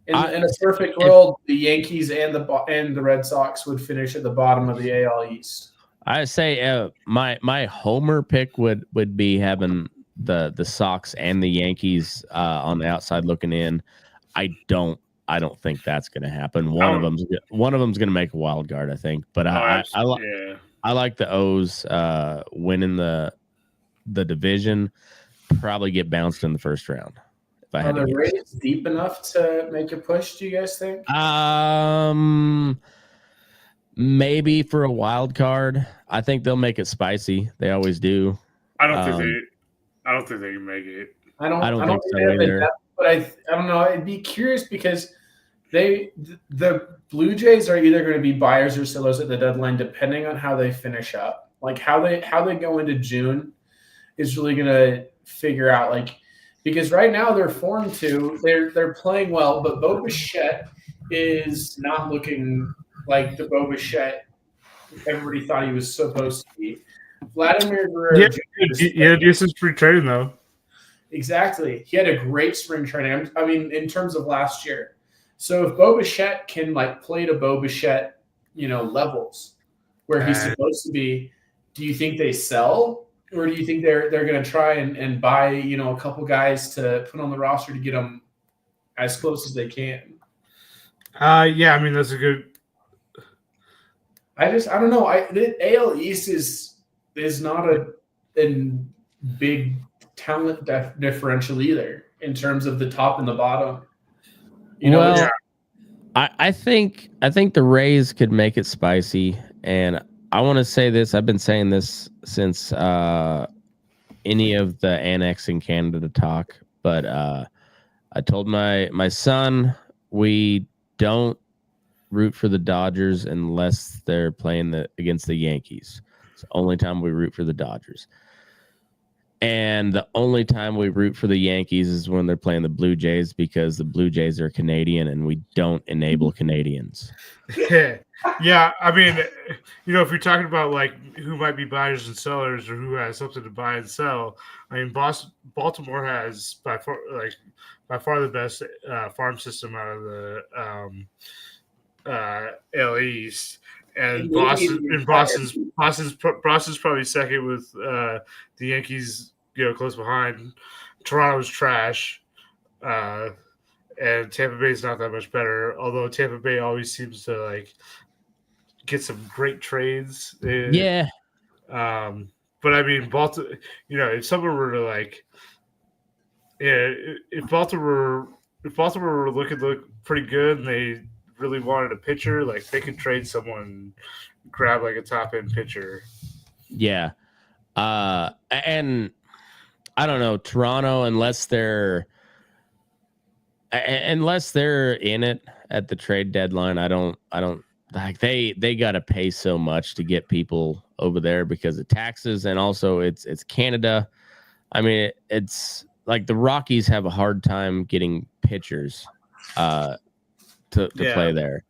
In a perfect world, the Yankees and the Red Sox would finish at the bottom of the AL East. I say my homer pick would be having the Sox and the Yankees on the outside looking in. I don't think that's going to happen. One of them's going to make a wild card, I think. But I like the O's winning the division. Probably get bounced in the first round. Are the Rays deep enough to make a push? Do you guys think? Maybe for a wild card. I think they'll make it spicy. They always do. I don't think they can make it. I don't think so either. But I don't know. I'd be curious because the Blue Jays are either going to be buyers or sellers at the deadline, depending on how they finish up. Like how they go into June is really going to figure out because right now they're 4-2. They're playing well, but Bo Bichette is not looking like the Bo Bichette everybody thought he was supposed to be. Vladimir Guerrero. Yeah, do some spring training though. Exactly. He had a great spring training. I mean, in terms of last year. So if Bo Bichette can play to Bo Bichette, levels where he's supposed to be, do you think they sell? Or do you think they're going to try and buy, a couple guys to put on the roster to get them as close as they can? Yeah, I mean that's a good I don't know. The AL East is not a big talent differential either in terms of the top and the bottom. I think the Rays could make it spicy, and I want to say this. I've been saying this since any of the annexing Canada talk, but I told my son we don't root for the Dodgers unless they're playing against the Yankees. It's the only time we root for the Dodgers. And the only time we root for the Yankees is when they're playing the Blue Jays, because the Blue Jays are Canadian and we don't enable Canadians. Yeah, I mean, if you're talking about like who might be buyers and sellers or who has something to buy and sell, I mean, Baltimore has by far the best farm system out of the AL East, and Boston's probably second with the Yankees, close behind. Toronto's trash, and Tampa Bay's not that much better. Although Tampa Bay always seems to like get some great trades. Yeah. But I mean, Baltimore. If someone were to like, if Baltimore were look pretty good and they really wanted a pitcher, like they could trade someone, grab like a top end pitcher. Yeah. And I don't know, Toronto, unless they're in it at the trade deadline, I don't like they got to pay so much to get people over there because of taxes, and also it's Canada. I mean, it's like the Rockies have a hard time getting pitchers to play there.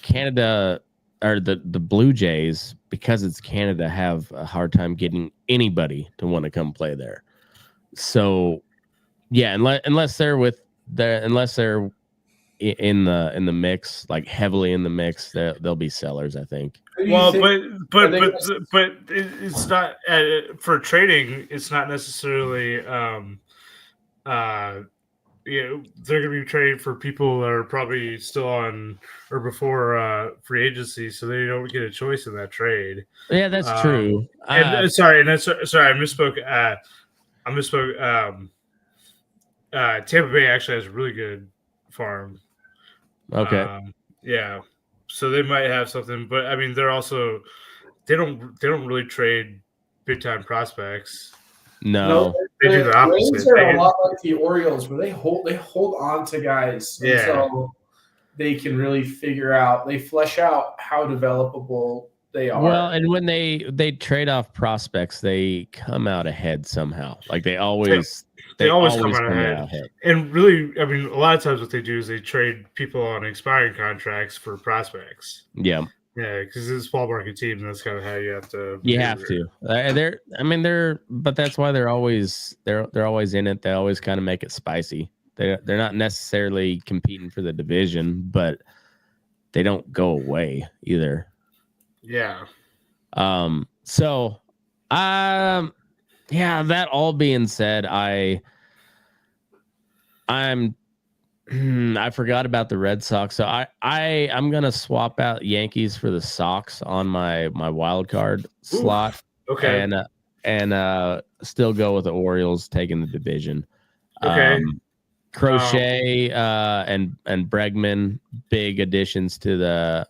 Canada, or the Blue Jays, because it's Canada, have a hard time getting anybody to want to come play there. So yeah, unless they're in the mix, like heavily in the mix, they'll be sellers, I think. Well, but it's not for trading. It's not necessarily they're going to be trading for people that are probably still on or before free agency, so they don't get a choice in that trade. Yeah, that's true. I misspoke. Tampa Bay actually has a really good farm. Okay. Yeah, so they might have something, but I mean, they're also they don't really trade big time prospects. No, they do the opposite. Rays are a lot like the Orioles, where they hold on to guys until they can really figure out. They flesh out how developable they are. Well, and when they trade off prospects, they come out ahead somehow. Like they always come out ahead. And really, I mean, a lot of times what they do is they trade people on expiring contracts for prospects. Yeah. Yeah, because it's a small market team, and that's kind of how you have to. You have to. But that's why they're always in it. They always kind of make it spicy. They're not necessarily competing for the division, but they don't go away either. Yeah. That all being said, I forgot about the Red Sox, so I'm gonna swap out Yankees for the Sox on my wild card slot. Okay, and still go with the Orioles taking the division. Okay, Crochet and Bregman, big additions to the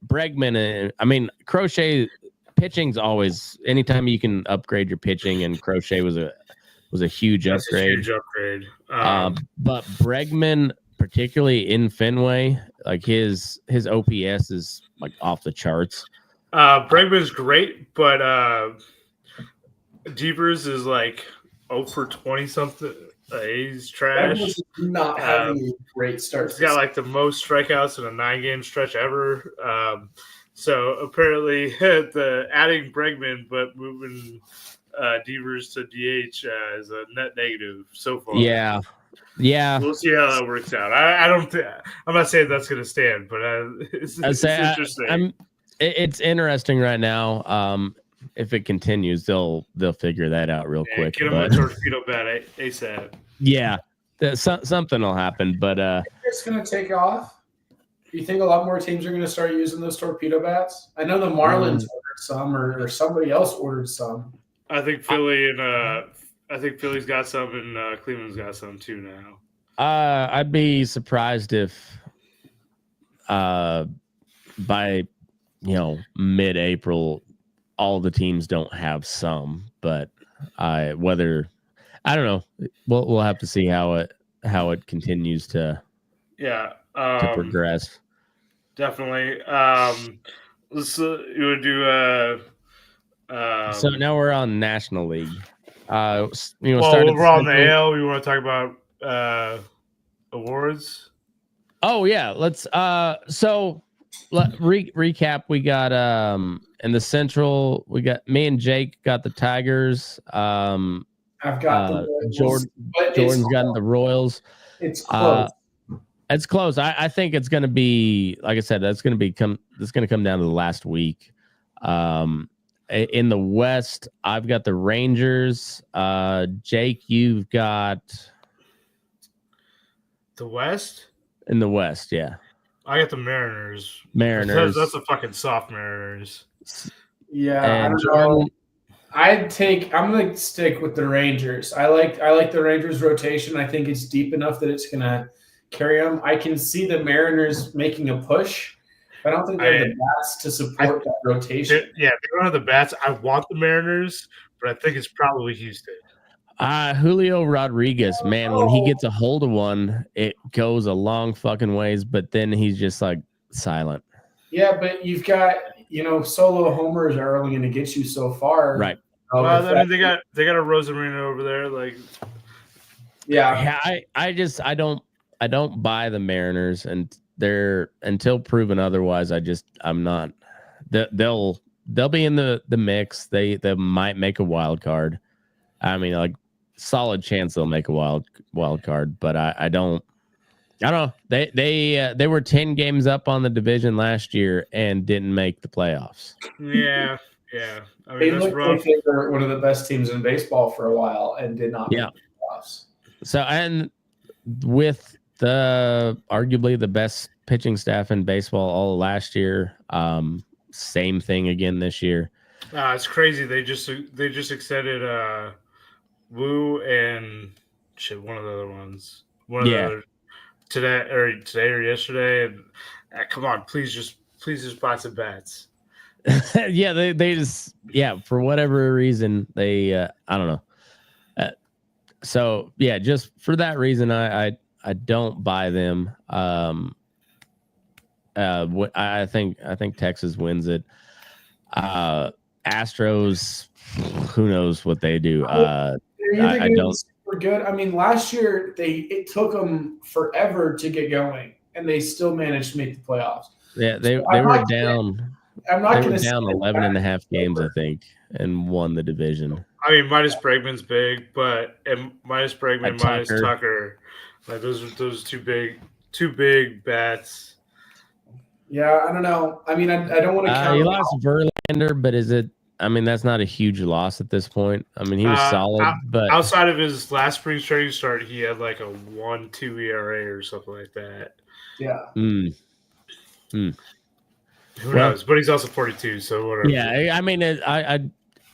Bregman. I mean, Crochet pitching's always, anytime you can upgrade your pitching, and Crochet was a huge upgrade. But Bregman, particularly in Fenway, like his OPS is like off the charts. Bregman's great, but Devers is like 0 for 20 something. He's trash. Bregman's not having a great start. He's got like the most strikeouts in a 9-game stretch ever. So apparently, the adding Bregman but moving Devers to DH is a net negative so far. Yeah. We'll see how that works out. I'm not saying that's going to stand, but it's interesting. It's interesting right now. If it continues, they'll figure that out real quick. Get them a torpedo bat ASAP. Yeah, something will happen, but it's going to take off. you think a lot more teams are going to start using those torpedo bats? I know the Marlins ordered some, or somebody else ordered some. I think Philly and I think Philly's got some, and Cleveland's got some too now. I'd be surprised if by mid-April all the teams don't have some, but I don't know. We'll have to see how it continues to progress. Definitely. You would do so now we're on National League. we're on the AL. We want to talk about awards. Oh yeah, let's recap. We got in the Central, we got me and Jake got the Tigers. I've got the Royals. Jordan's gotten the Royals. It's close. It's close. I think it's going to be, like I said, it's going to come down to the last week. In the West, I've got the Rangers. Jake, you've got the West. In the West, yeah. I got the Mariners. That's a fucking soft Mariners. Yeah, and I don't know. I'm gonna stick with the Rangers. I like the Rangers rotation. I think it's deep enough that it's gonna carry them. I can see the Mariners making a push. I don't think they have the bats to support that rotation. They don't have the bats. I want the Mariners, but I think it's probably Houston. Julio Rodriguez, man, when he gets a hold of one, it goes a long fucking ways, but then he's just like silent. Yeah, but you've got, solo homers are only going to get you so far. Right. Well, I mean, they got a Rosarina over there. Like, yeah. I don't buy the Mariners, and they're until proven otherwise. I'm not. They'll be in the mix. They might make a wild card. I mean, like, solid chance they'll make a wild card, but I don't know. They were 10 games up on the division last year and didn't make the playoffs. Yeah. I mean, they looked like they were one of the best teams in baseball for a while and did not make the playoffs. So, and with arguably the best pitching staff in baseball all last year, same thing again this year. It's crazy. They just extended Wu and one of the other ones. Today or yesterday. And come on, please just buy some bats. Yeah, they just for whatever reason they I don't know. So yeah, just for that reason I don't buy them. I think Texas wins it. Astros, who knows what they do. I don't. Super good. I mean, last year it took them forever to get going, and they still managed to make the playoffs. Yeah, they were down. I'm not going to down 11 and a half games, I think, and won the division. I mean, minus Bregman's big, and minus Bregman, minus Tucker, like those are two big bats. Yeah, I don't know. I mean, I don't want to count. He lost Verlander, but is it? I mean, that's not a huge loss at this point. I mean, he was solid, but outside of his last spring training start, he had like a 1.2 ERA or something like that. Yeah. Who knows? But he's also 42, so whatever. Yeah, I mean,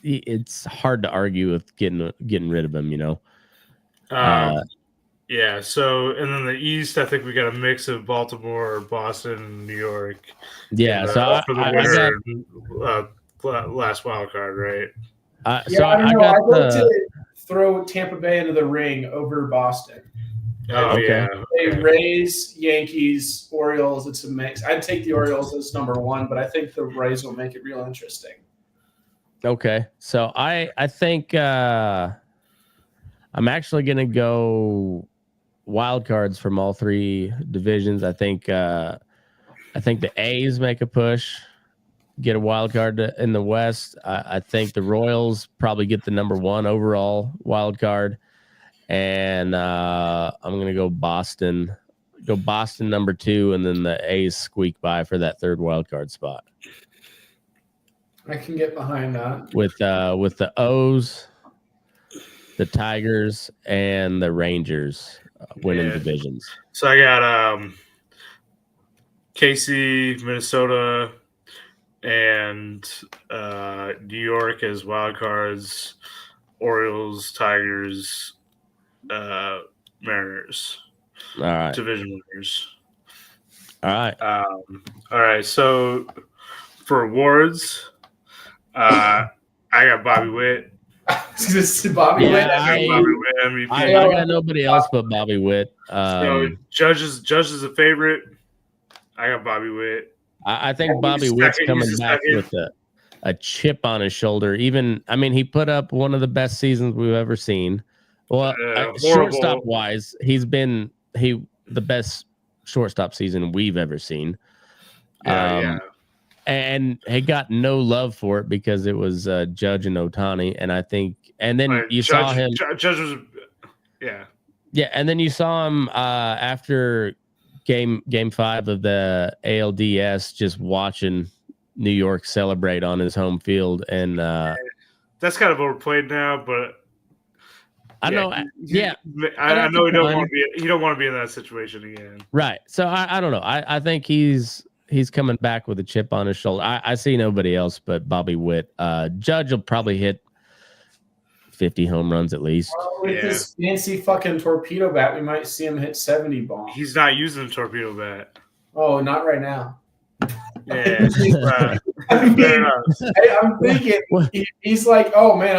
it's hard to argue with getting rid of him, Yeah. So, and then the East, I think we got a mix of Baltimore, Boston, and New York. Yeah. So for the winner, last wild card, right? I got to throw Tampa Bay into the ring over Boston. Oh, okay. They Rays, Yankees, Orioles. It's a mix. I'd take the Orioles as number one, but I think the Rays will make it real interesting. Okay. So I think I'm actually going to go wild cards from all three divisions. I think the A's make a push, get a wild card in the West. I think the Royals probably get the number one overall wild card. And I'm going to go Boston. Go Boston number two, and then the A's squeak by for that third wild card spot. I can get behind that. With the O's, the Tigers, and the Rangers winning divisions. So I got KC, Minnesota, and New York as wild cards. Orioles, Tigers, Mariners. All right. Division winners. All right. All right. So for awards, I got Bobby Witt. Bobby Witt. I got Bobby Witt MVP. I got nobody else but Bobby Witt. So Judge is a favorite. I got Bobby Witt. I think Bobby Witt's coming back with a chip on his shoulder. Even, I mean, he put up one of the best seasons we've ever seen. Well, shortstop wise, he's been the best shortstop season we've ever seen. And he got no love for it because it was Judge and Ohtani, and I think, and then you saw him. Judge was, and then you saw him after game 5 of the ALDS, just watching New York celebrate on his home field, and that's kind of overplayed now, but I know. I know he don't want to be in that situation again. Right. So I don't know. I think he's coming back with a chip on his shoulder. I see nobody else but Bobby Witt. Judge will probably hit 50 home runs at least. With this fancy fucking torpedo bat, we might see him hit 70 bombs. He's not using the torpedo bat. Oh, not right now. Yeah. I'm thinking he's like, oh man,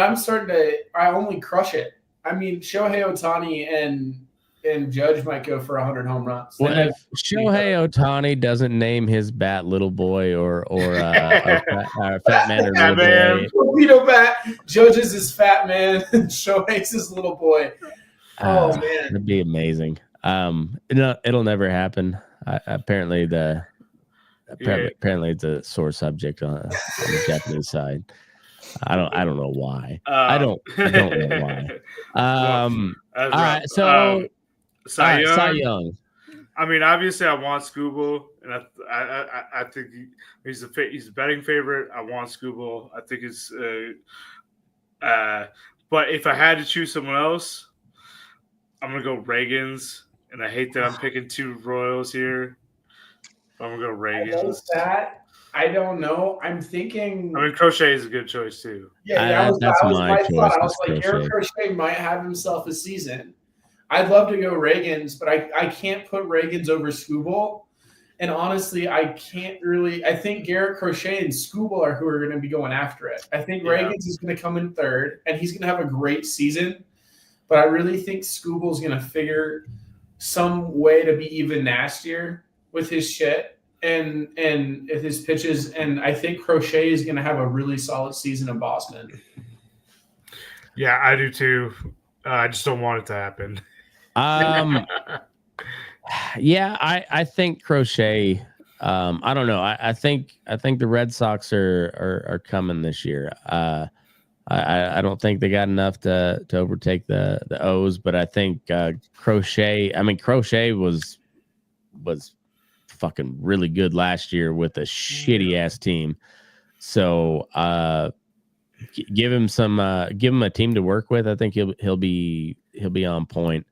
I only crush it. I mean, Shohei Ohtani and Judge might go for 100 home runs. Well, if Shohei Ohtani doesn't name his bat Little Boy or Fat Man or Little Boy, torpedo bat, Judge is his Fat Man, and Shohei's his Little Boy. Oh man, that'd be amazing. It'll never happen. Apparently it's a sore subject on the Japanese side. I don't know why. I don't know why. All right, so Cy Young. I mean, obviously, I want Skubal, and I think he's a betting favorite. I want Skubal. I think it's. But if I had to choose someone else, I'm gonna go Reagans, and I hate that I'm picking 2 Royals here. I'm gonna go Reagans. I don't know. I'm thinking. I mean, Crochet is a good choice too. Yeah, that was my thought. I was like, Garrett Crochet might have himself a season. I'd love to go Reagans, but I can't put Reagans over Skubal. And honestly, I can't really. I think Garrett Crochet and Skubal are who are going to be going after it. I think Reagans is going to come in third, and he's going to have a great season. But I really think Skubal's going to figure some way to be even nastier with his shit. And if his pitches, and I think Crochet is going to have a really solid season in Boston. Yeah, I do too. I just don't want it to happen. Yeah, I think Crochet. I don't know. I think the Red Sox are coming this year. I don't think they got enough to overtake the O's, but I think Crochet. I mean, Crochet was fucking really good last year with a shitty ass team. So give him a team to work with. I think he'll be on point.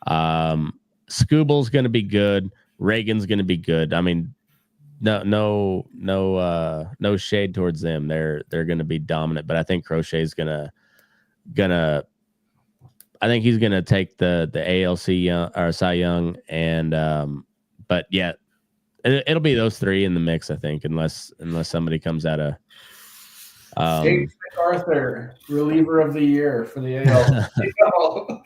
Skubal's going to be good. Reagan's going to be good. I mean, no shade towards them. They're going to be dominant, but I think Crochet's gonna I think he's gonna take the ALC or Cy Young, and but yeah, it'll be those 3 in the mix. I think unless somebody comes out of Jake MacArthur, reliever of the year for the AL.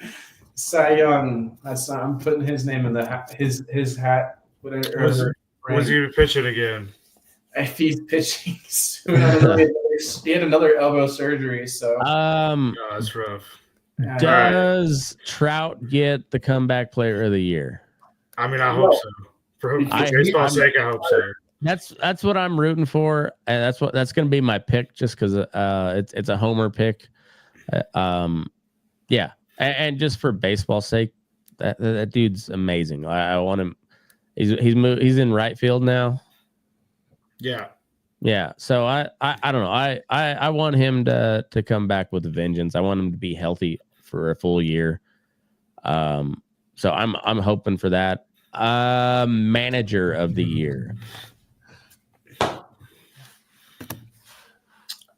Cy Young. I'm putting his name in his hat. Whatever. Was he pitching again? If he's pitching soon, he had another elbow surgery. So that's rough. Does Trout get the comeback player of the year? I mean, I hope so. For baseball's sake, I hope so. That's what I'm rooting for, and that's going to be my pick, just because it's a homer pick. Yeah, and just for baseball's sake, that dude's amazing. I want him. He's in right field now. Yeah. So I don't know. I want him to come back with a vengeance. I want him to be healthy for a full year. So I'm hoping for that. Manager of the year.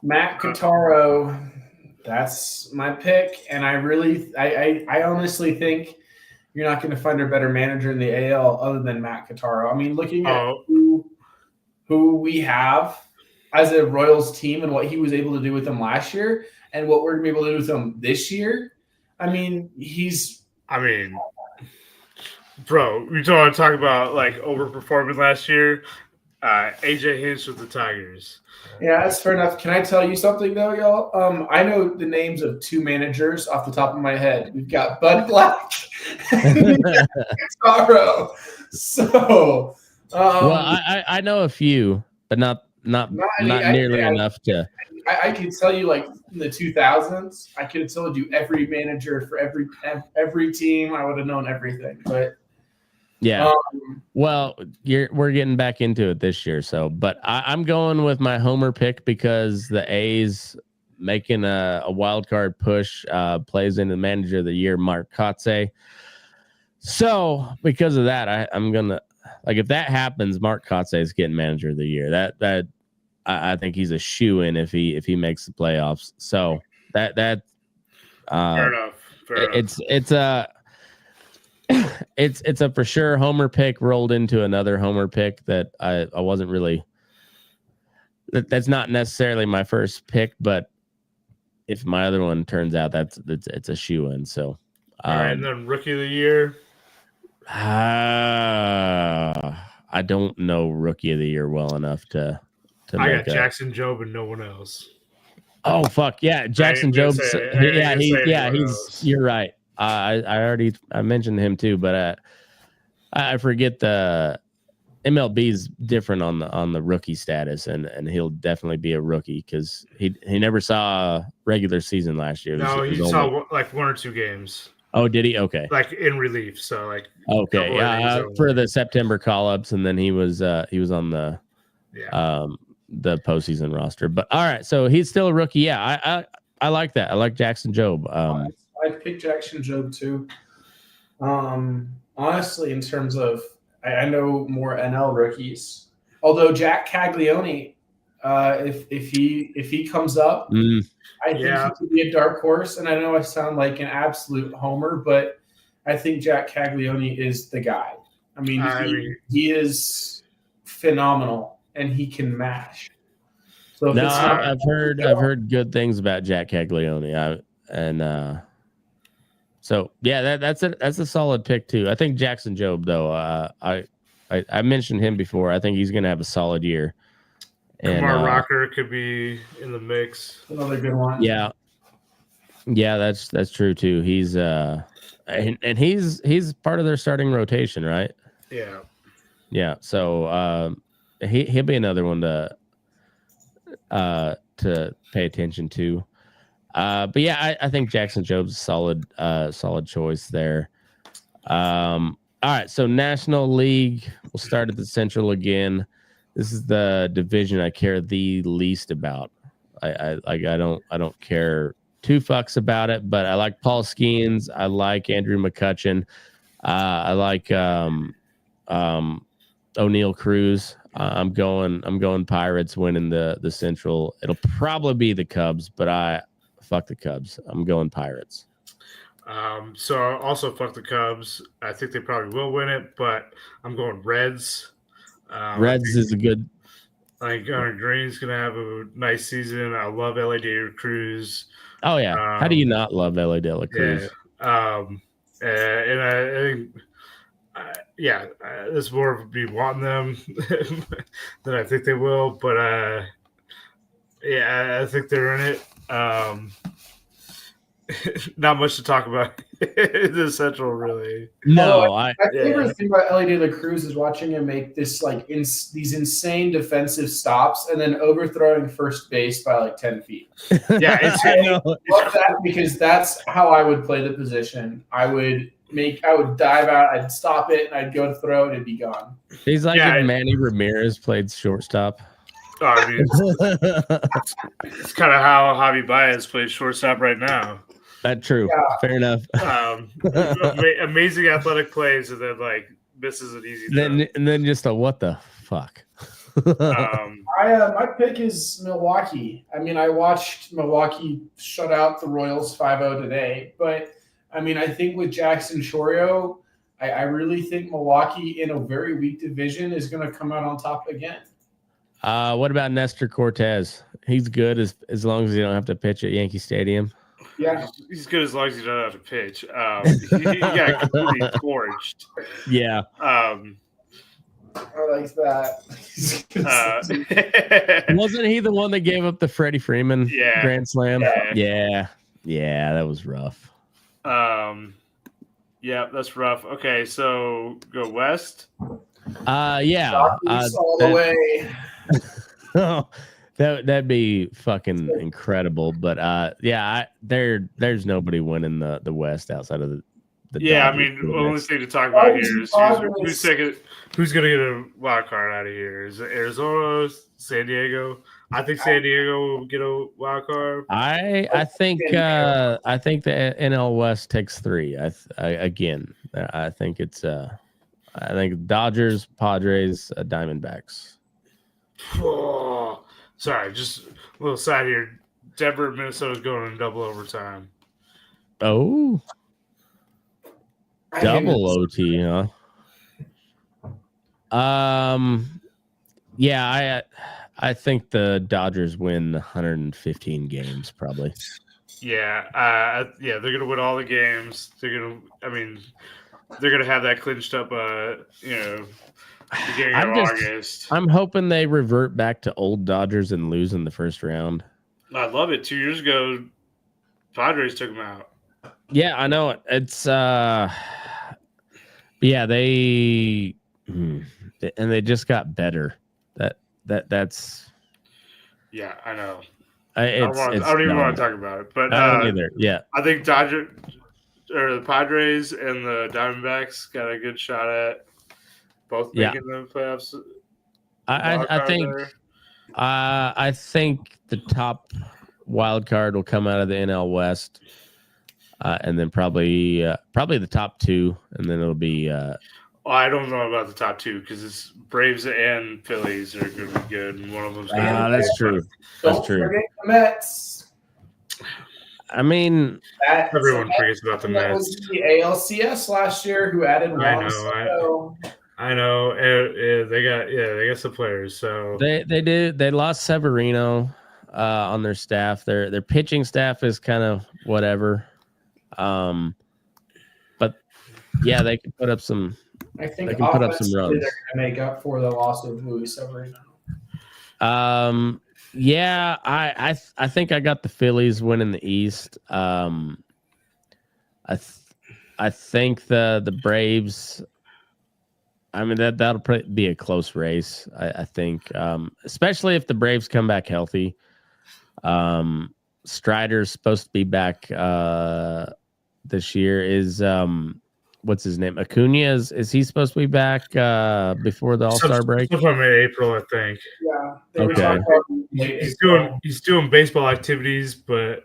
Matt Quintaro, that's my pick, and I honestly think you're not going to find a better manager in the AL other than Matt Quintaro. I mean, looking at who we have as a Royals team and what he was able to do with them last year and what we're going to be able to do with them this year, I mean, bro, we want to talk about like overperforming last year. AJ Hinch with the Tigers. Yeah, that's fair enough. Can I tell you something though, y'all? I know the names of 2 managers off the top of my head. We've got Bud Black and Quintaro. So, well, I know a few, but not nearly enough to. I could tell you, like in the 2000s, I could have told you every manager for every team. I would have known everything, but. Yeah. Well, we're getting back into it this year. So, but I'm going with my homer pick because the A's making a wild card push plays into the manager of the year, Mark Kotsay. So because of that, I'm going to if that happens, Mark Kotsay is getting manager of the year. That I think he's a shoe-in if he makes the playoffs. So that fair enough. It's a for sure homer pick rolled into another homer pick that I wasn't really. That's not necessarily my first pick, but if my other one turns out it's a shoe in. So, all right, and then rookie of the year. I don't know rookie of the year well enough to. I got Jackson Jobe and no one else. Oh fuck yeah, Jackson Jobe. He's. You're right. I mentioned him too, but I forget the MLB's different on the rookie status, and he'll definitely be a rookie because he never saw a regular season last year. No, he saw like 1 or 2 games. Oh, did he? Okay, like in relief. So like okay, yeah, for the September call ups, and then he was on the postseason roster. But all right, so he's still a rookie. Yeah, I like that. I like Jackson Jobe. I'd pick Jackson Jobe too. Honestly, in terms of, I know more NL rookies. Although Jack Caglione, if he comes up, I think he could be a dark horse. And I know I sound like an absolute homer, but I think Jack Caglione is the guy. I mean, he is phenomenal and he can mash. So I've heard good things about Jack Caglione. So yeah, that's a solid pick too. I think Jackson Jobe though. I mentioned him before. I think he's going to have a solid year. And Kumar Rocker could be in the mix. Another good one. Yeah, that's true too. He's and he's part of their starting rotation, right? Yeah. Yeah. So he'll be another one to pay attention to. But yeah, I think Jackson Jobe's a solid choice there. All right, so National League. We'll start at the Central again. This is the division I care the least about. I don't care 2 fucks about it, but I like Paul Skeens. I like Andrew McCutchen. I like O'Neal Cruz. I'm going Pirates winning the Central. It'll probably be the Cubs, but fuck the Cubs. I'm going Pirates. So also fuck the Cubs. I think they probably will win it, but I'm going Reds. Reds is a good. I think Green's gonna have a nice season. I love LA De La Cruz. Oh yeah, how do you not love LA De La Cruz? Yeah. And I think, it's more of me wanting them than I think they will. But I think they're in it. Not much to talk about in the Central, really. No, my favorite thing about LA De La Cruz is watching him make this these insane defensive stops and then overthrowing first base by like 10 feet. Yeah, I love that because that's how I would play the position. I would dive out, I'd stop it, and I'd go to throw it and be gone. He's like if Manny Ramirez played shortstop. I mean, it's kind of how Javi Baez plays shortstop right now. That's true. Yeah. Fair enough. Amazing athletic plays, and then like misses an easy throw. And then just a what the fuck. My pick is Milwaukee. I mean, I watched Milwaukee shut out the Royals 5-0 today, but I mean, I think with Jackson Chourio, I really think Milwaukee in a very weak division is going to come out on top again. What about Nestor Cortez? He's good as long as you don't have to pitch at Yankee Stadium. Yeah, he's good as long as you don't have to pitch. He got completely torched. Yeah. I like that. Wasn't he the one that gave up the Freddie Freeman Grand Slam? Yeah, that was rough. Yeah, that's rough. Okay, so go west. Yeah. All the way. That'd be fucking incredible. But there's nobody winning the West outside of the yeah, Dodgers. I mean, the only thing to talk about here is who's going to get a wild card out of here? Is it Arizona, San Diego? I think San Diego will get a wild card. I think the NL West takes 3. I think it's I think Dodgers, Padres, Diamondbacks. Oh, sorry, just a little side here. Denver, Minnesota's going in double overtime. Oh. Double OT, huh? Yeah, I think the Dodgers win 115 games probably. Yeah, they're gonna win all the games. They're gonna have that clinched up. Beginning of August. I'm hoping they revert back to old Dodgers and lose in the first round. I love it. 2 years ago, Padres took them out. Yeah, I know it. It's they just got better. That's yeah, I know. I don't even want to talk about it, but I don't either. Yeah, I think the Padres and the Diamondbacks got a good shot at both making the playoffs. I think the top wild card will come out of the NL West. And then probably the top 2, and then it'll be. I don't know about the top 2 because it's Braves and Phillies are going to be good, and one of them's. That's true. Don't forget the Mets. I mean, everyone forgets about the Mets. That was the ALCS last year. Who added? I know. They got some players. So they lost Severino on their staff. Their pitching staff is kind of whatever. But yeah, they can put up some. I think they can put up some runs. They're going to make up for the loss of Luis Severino. Yeah, I think I got the Phillies winning the East. I think the Braves. I mean that'll probably be a close race. I think, especially if the Braves come back healthy. Strider's supposed to be back this year. Is what's his name? Acuna is he supposed to be back before the All-Star break? Sometime in April, I think. Yeah. Okay. He's doing baseball activities, but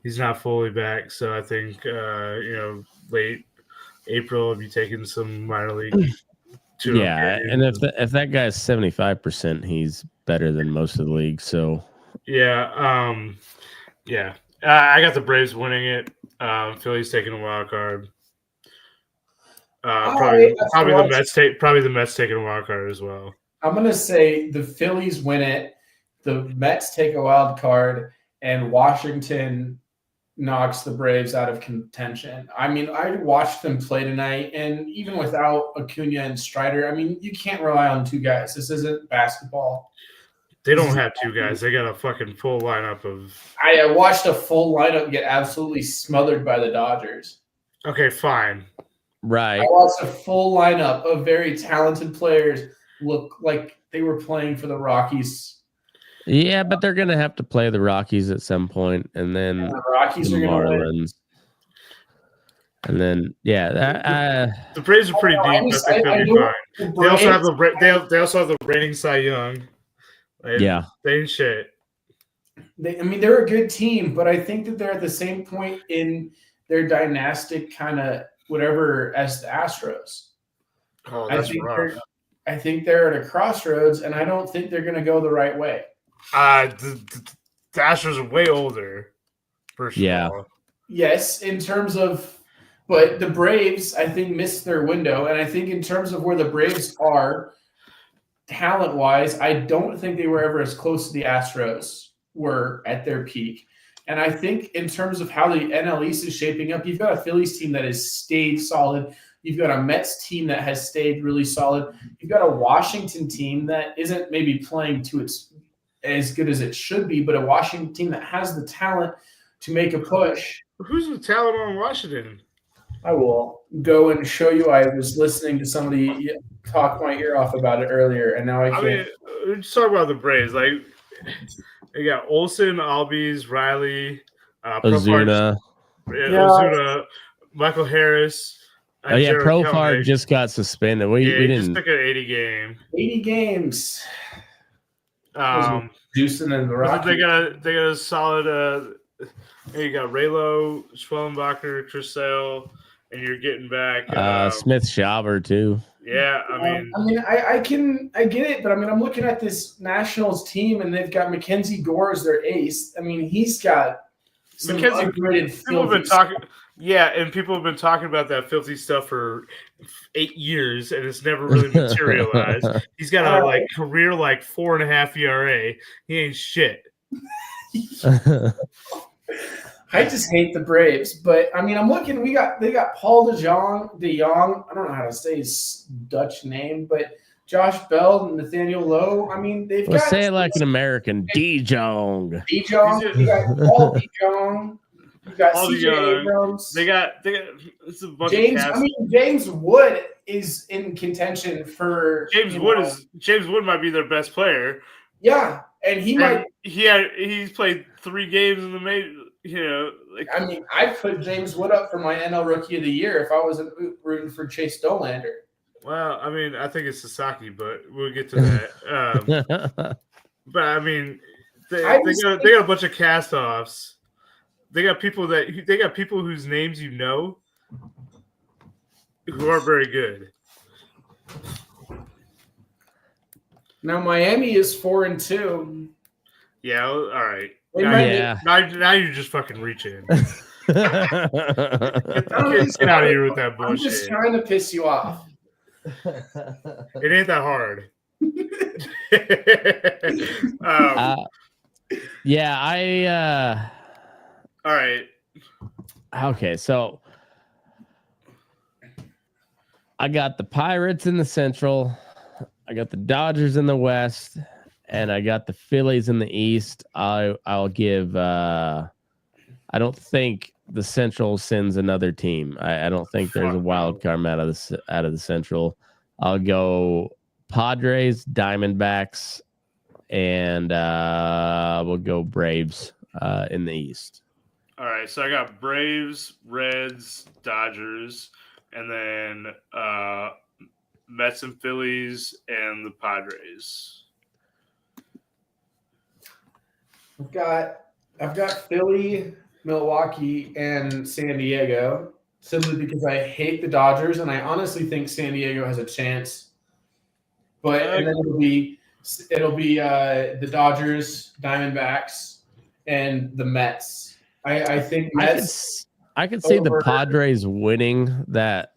he's not fully back. So I think late April will be taking some minor league. Yeah, and if that guy's 75%, he's better than most of the league. So yeah, I got the Braves winning it. Phillies taking a wild card. Probably the Mets taking a wild card as well. I'm gonna say the Phillies win it, the Mets take a wild card, and Washington knocks the Braves out of contention. I mean, I watched them play tonight, and even without Acuna and Strider, I mean, you can't rely on 2 guys. This isn't basketball. They don't have 2 guys. They got a fucking full lineup of. I watched a full lineup get absolutely smothered by the Dodgers. Okay, fine. Right. I watched a full lineup of very talented players look like they were playing for the Rockies. Yeah, but they're gonna have to play the Rockies at some point, and then the Rockies the are gonna Marlins. win. And then the Braves are pretty deep. I think they'll be fine. They also have the reigning Cy Young. They ain't shit. They're a good team, but I think that they're at the same point in their dynastic kind of whatever as the Astros. Oh, I that's think rough. I think they're at a crossroads, and I don't think they're going to go the right way. The Astros are way older. First of all. Yes, in terms of, but the Braves, I think, missed their window, and I think in terms of where the Braves are, talent-wise, I don't think they were ever as close to the Astros were at their peak. And I think in terms of how the NL East is shaping up, you've got a Phillies team that has stayed solid. You've got a Mets team that has stayed really solid. You've got a Washington team that isn't maybe playing to its as good as it should be, but a Washington team that has the talent to make a push. Who's the talent on Washington? I will go and show you. I was listening to somebody talk my ear off about it earlier, and now I can't. mean, let's talk about the Braves. Like, they got Olsen, Albies, Riley, Ozuna. Ozuna, Michael Harris. Oh yeah, Profar just got suspended. We didn't. Just took an 80 game. 80 games. Houston and the Rockies. They got a solid. You got Raylo, Schwellenbacher, Chris Sale, and you're getting back Smith Schauber too. Yeah, I get it, but I mean, I'm looking at this Nationals team, and they've got Mackenzie Gore as their ace. I mean, he's got some upgraded. People have been talking. Yeah, and people have been talking about that filthy stuff for 8 years, and it's never really materialized. He's got a career 4.5 ERA. He ain't shit. I just hate the Braves, but I mean, I'm looking. They got Paul DeJong. I don't know how to say his Dutch name, but Josh Bell and Nathaniel Lowe. I mean, they've got say it like an American. DeJong. You got Paul DeJong. You got CJ Abrams. They got it's a bunch James. of cast. I mean, James Wood is in contention for James Wood might be their best player. Yeah, and he's played 3 games in the major. I mean, I'd put James Wood up for my NL Rookie of the Year if I wasn't rooting for Chase Dollander. Well, I mean, I think it's Sasaki, but we'll get to that. But I mean, they got a bunch of cast-offs. They got people whose names you know who are very good. Now Miami is 4-2. Yeah, all right. Now you're just fucking reaching. Get out of here with that bullshit. I'm just trying to piss you off. It ain't that hard. All right. Okay, so I got the Pirates in the Central. I got the Dodgers in the West. And I got the Phillies in the East. I'll give. I don't think the Central sends another team. I don't think there's a wild card out of the Central. I'll go Padres, Diamondbacks, and we'll go Braves in the East. All right, so I got Braves, Reds, Dodgers, and then Mets and Phillies and the Padres. I've got Philly, Milwaukee, and San Diego simply because I hate the Dodgers, and I honestly think San Diego has a chance. But and then it'll be the Dodgers, Diamondbacks, and the Mets. I think Mets. I could see the Padres winning the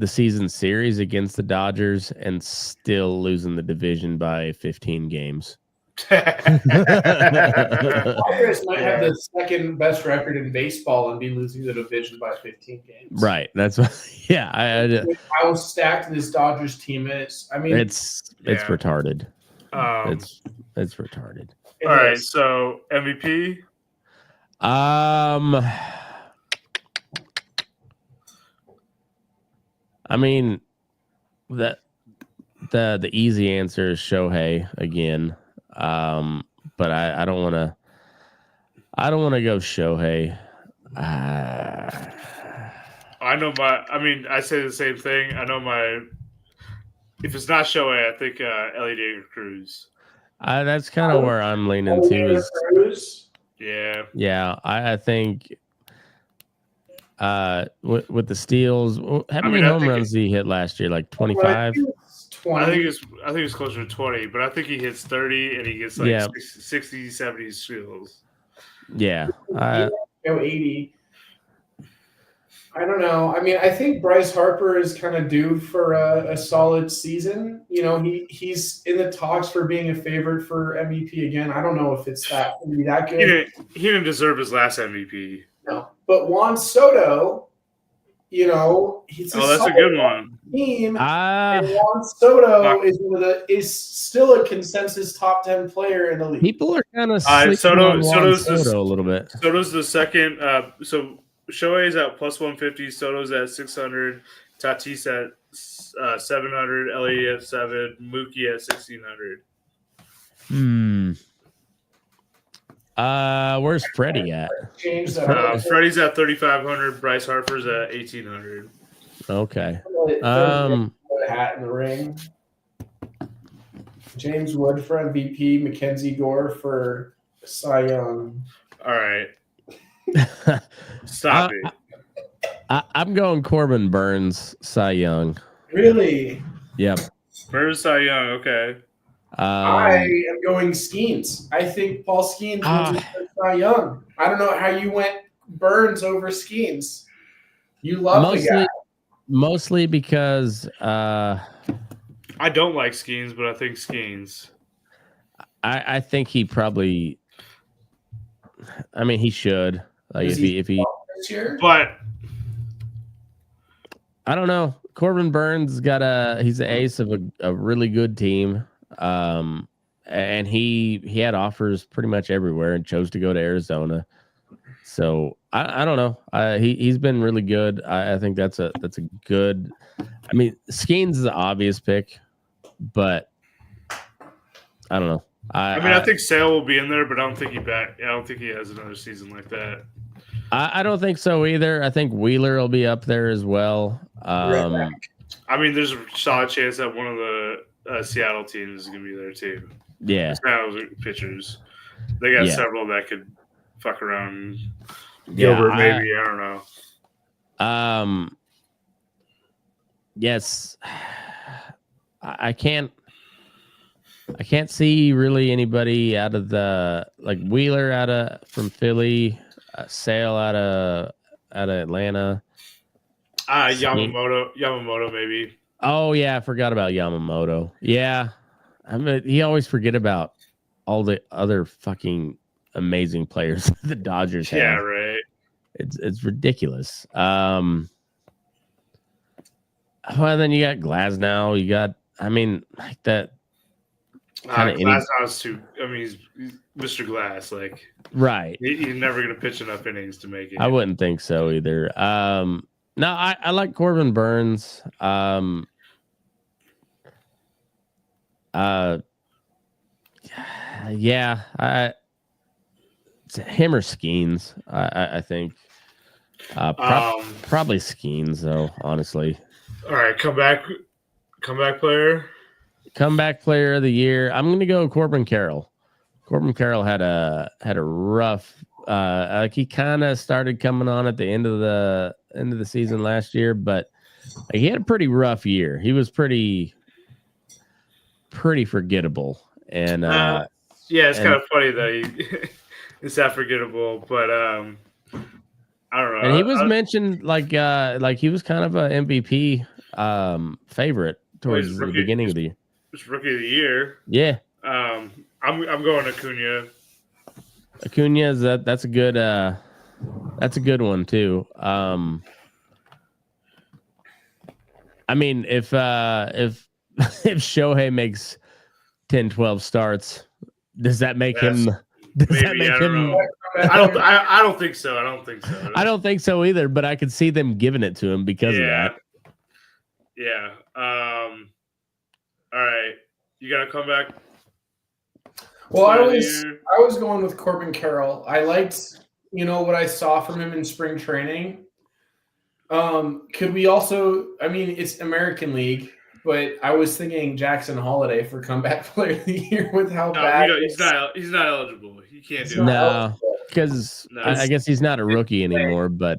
season series against the Dodgers and still losing the division by 15 games. Padres might have the second best record in baseball and be losing the division by 15 games. Right. That's what. Yeah. How stacked this Dodgers team is. I mean, it's retarded. It's retarded. All right. So MVP. I mean, the easy answer is Shohei again. But I don't want to. I don't want to go Shohei. I know my. I mean, I say the same thing. I know my. If it's not Shohei, I think Ellie De Cruz. That's kind of where I'm leaning to. Yeah. Yeah, I think. with the steals. How many home runs did he hit last year? Like 25? I think it's closer to 20, but I think he hits 30 and he gets like 60, 70 steals. Yeah. 80. I don't know. I mean, I think Bryce Harper is kind of due for a solid season. You know, he's in the talks for being a favorite for MVP again. I don't know if it's that good. He didn't deserve his last MVP. No, but Juan Soto, you know, that's a good one. Team, and Juan Soto is still a consensus top 10 player in the league. People are kind of Soto's a little bit. Soto's the second. So Shohei's at plus 150. Soto's at 600. Tatis at 700. Elliott at 7. Mookie at 1600. Where's Freddie at? Freddie's at 3,500. Bryce Harper's at 1,800. Okay. Hat in the ring. James Wood for MVP. Mackenzie Gore for Cy Young. All right. Stop it. I'm going Corbin Burns, Cy Young. Really? Yep. Burns, Cy Young. Okay. I am going Skeens. I think Paul Skeens wins Cy Young. I don't know how you went Burns over Skeens. You love the guy. Mostly because I don't like Skeens, but I think Skeens. I think he probably. I mean, he should. Like if he. But I don't know. Corbin Burns he's the ace of a really good team. And he had offers pretty much everywhere and chose to go to Arizona. So I don't know. He's been really good. I think that's a good. I mean, Skeens is the obvious pick, but I don't know. I think Sale will be in there, but I don't think he has another season like that. I don't think so either. I think Wheeler will be up there as well. I mean, there's a solid chance that one of the Seattle teams is going to be there too. Yeah, Seattle pitchers. They got several that could fuck around. Yeah, Gilbert, maybe. I don't know. Yes, I can't see really anybody out of the Wheeler from Philly, Sale out of Atlanta. Yamamoto maybe. Oh yeah, I forgot about Yamamoto. Yeah, he always forget about all the other fucking amazing players the Dodgers have. Yeah, right. It's ridiculous. Well, then you got Glasnow. You got, like that. Glasnow's too. I mean, he's Mr. Glass. Like, right. He's never going to pitch enough innings to make it. I wouldn't think so either. No, I like Corbin Burns. Yeah, it's him or Skeens. I think. Probably Skeens though. Honestly. All right, comeback player. Comeback player of the year. I'm gonna go Corbin Carroll. Corbin Carroll had a rough. He kind of started coming on at the end of the season last year, but he had a pretty rough year. He was pretty forgettable, and it's kind of funny that it's that forgettable. But I don't know. And he was mentioned like he was kind of a MVP favorite towards the beginning of the year. It's rookie of the year. Yeah. I'm going Acuna. Acuna's that's a good one too. I mean, if Shohei makes 10, 12 starts, does that make him? I don't think so. I don't think so either. But I could see them giving it to him because of that. Yeah. All right, you got to come back. Well, I was going with Corbin Carroll. I liked, what I saw from him in spring training. Could we also? I mean, it's American League, but I was thinking Jackson Holiday for comeback player of the year with how bad. He's not eligible. He can't do it. No, because I guess he's not a rookie anymore. But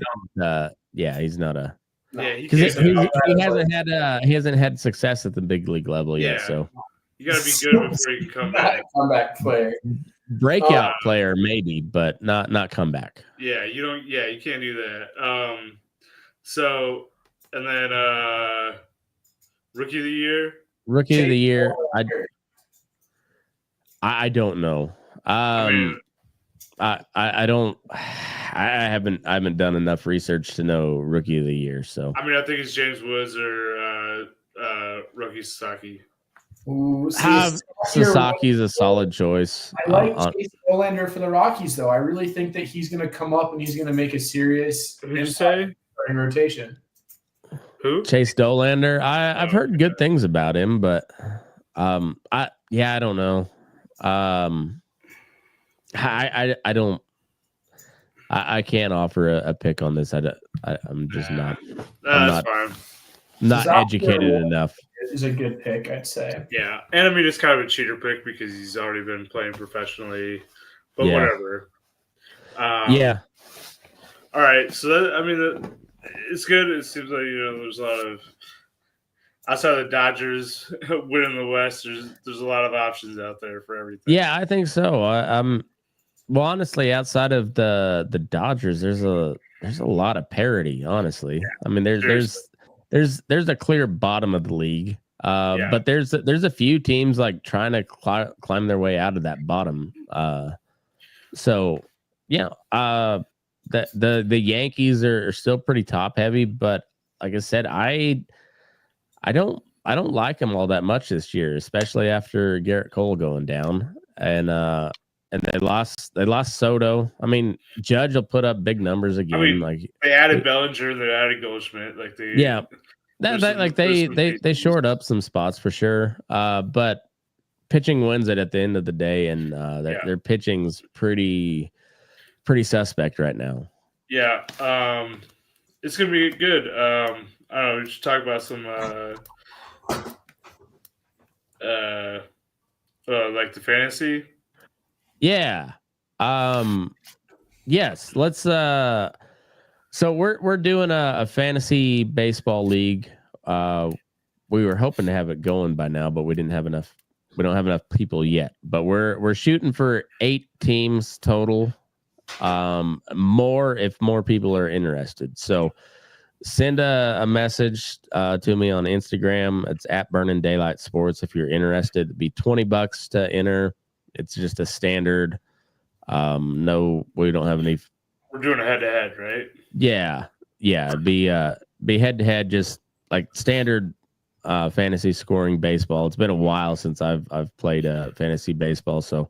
yeah, he's not a Yeah, he because can't. he hasn't had success at the big league level yet. Yeah. So You got to be good before you can come back. Comeback player. breakout player maybe, but not comeback. Yeah, you don't. Yeah, you can't do that. So and then rookie of the year. Rookie of the year, I don't know. I don't. I haven't done enough research to know rookie of the year. So I mean, I think it's James Woods or Roki Sasaki. Ooh, Sasaki's a solid choice. I like Chase Dollander for the Rockies, though. I really think that he's going to come up and he's going to make a serious say in rotation. Who? Chase Dollander. I've heard good things about him, but I don't know. I don't. I can't offer a pick on this. I'm just not. That's fine. Not educated enough. Is a good pick, I'd say. Yeah, and I mean it's kind of a cheater pick because he's already been playing professionally, but whatever. Yeah. All right, so it's good. It seems like there's a lot of outside of the Dodgers winning the West. There's a lot of options out there for everything. Yeah, I think so. Well, honestly, outside of the Dodgers, there's a lot of parity. Honestly, I mean, there's a clear bottom of the league, but there's a few teams like trying to climb their way out of that bottom. So yeah, the Yankees are still pretty top heavy, but like I said, I don't like them all that much this year, especially after Garrett Cole going down and they lost Soto. I mean, Judge will put up big numbers again. I mean, they added Bellinger, they added Goldschmidt. They shored up some spots for sure. But pitching wins it at the end of the day, and their pitching's pretty suspect right now. Yeah, it's gonna be good. I don't know. We should talk about some like the fantasy. Yeah. Yes. Let's. So we're doing a fantasy baseball league. We were hoping to have it going by now, but we didn't have enough. We don't have enough people yet. But we're shooting for 8 teams total. More if more people are interested. So send a message to me on Instagram. It's at Burnin Daylight Sports. If you're interested, it'd be $20 to enter. It's just a standard. No, we don't have any. We're doing a head-to-head, right? Yeah. Be head-to-head, just like standard fantasy scoring baseball. It's been a while since I've played fantasy baseball, so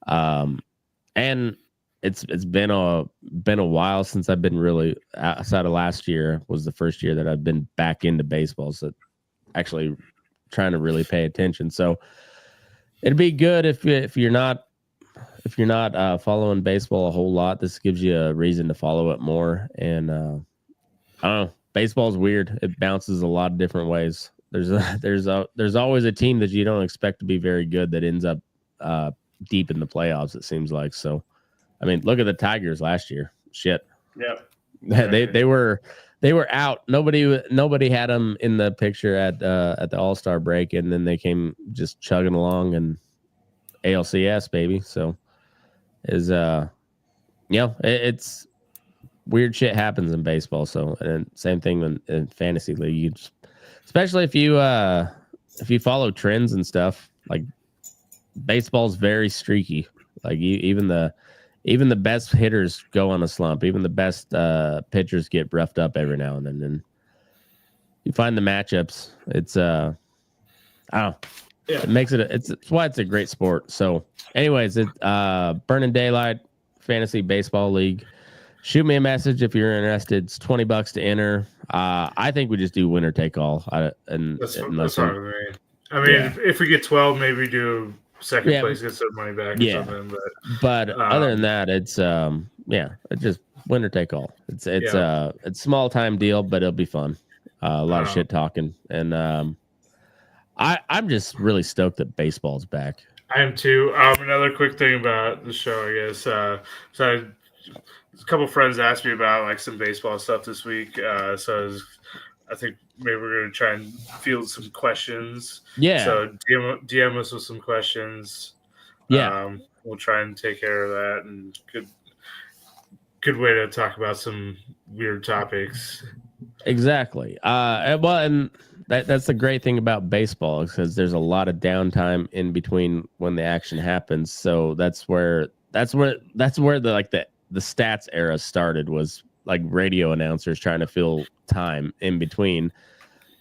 and it's been a while since I've been really outside of last year was the first year that I've been back into baseball, so actually trying to really pay attention. So it'd be good if you're not following baseball a whole lot. This gives you a reason to follow it more. And I don't know, baseball's weird. It bounces a lot of different ways. There's always a team that you don't expect to be very good that ends up deep in the playoffs. It seems like. So, I mean, look at the Tigers last year. Shit. Yep. They were out. Nobody had them in the picture at the All-Star break, and then they came just chugging along and ALCS, baby. So it's weird shit happens in baseball. So, and same thing in fantasy league, especially if you follow trends and stuff. Like baseball's very streaky. Like even the best hitters go on a slump. Even the best pitchers get roughed up every now and then. And you find the matchups. It's I don't know. Yeah. It makes it's why it's a great sport. So, anyways, it Burnin Daylight Fantasy Baseball League. Shoot me a message if you're interested. It's $20 to enter. I think we just do winner take all. That's fine with me. I mean, if we get 12, maybe we do second place, get some money back or something. But other than that, it's it's just winner take all. It's small time deal, but it'll be fun. A lot of shit talking, and I'm just really stoked that baseball's back. I am too. Another quick thing about the show, I guess. So a couple friends asked me about like some baseball stuff this week. So I think maybe we're gonna try and field some questions. Yeah. So DM us with some questions. Yeah. We'll try and take care of that, and good way to talk about some weird topics. Exactly. And that's the great thing about baseball, because there's a lot of downtime in between when the action happens. So that's where the stats era started, was like radio announcers trying to fill time in between.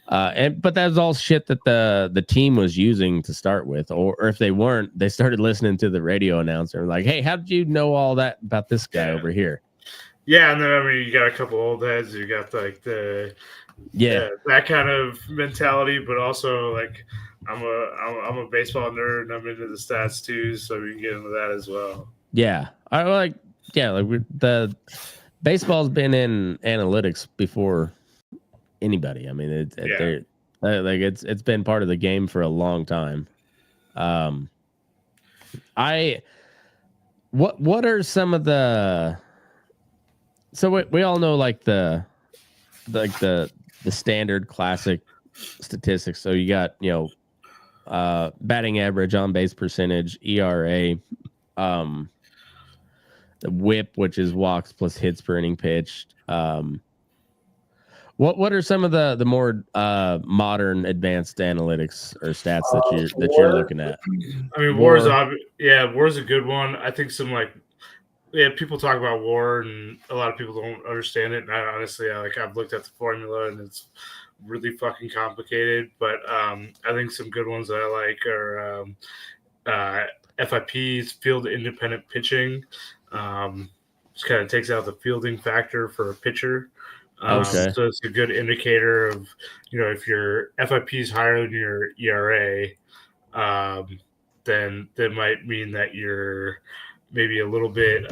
But that was all shit that the team was using to start with, or if they weren't, they started listening to the radio announcer, like, hey, how did you know all that about this guy over here? Yeah, and then I mean, you got a couple old heads. You got like that kind of mentality, but also like I'm a baseball nerd and I'm into the stats too, so we can get into that as well. Yeah, the baseball's been in analytics before anybody. I mean, it's been part of the game for a long time. What are some of the, so we all know like the standard classic statistics. So you got, batting average, on base percentage, ERA, the whip, which is walks plus hits per inning pitched. What are some of the more modern advanced analytics or stats that you're looking at? I mean, WAR is a good one. I think people talk about WAR and a lot of people don't understand it. And I've looked at the formula and it's really fucking complicated. But I think some good ones that I like are FIPs, field independent pitching. Just kind of takes out the fielding factor for a pitcher. So it's a good indicator of, if your FIP is higher than your ERA, then that might mean that you're maybe a little bit,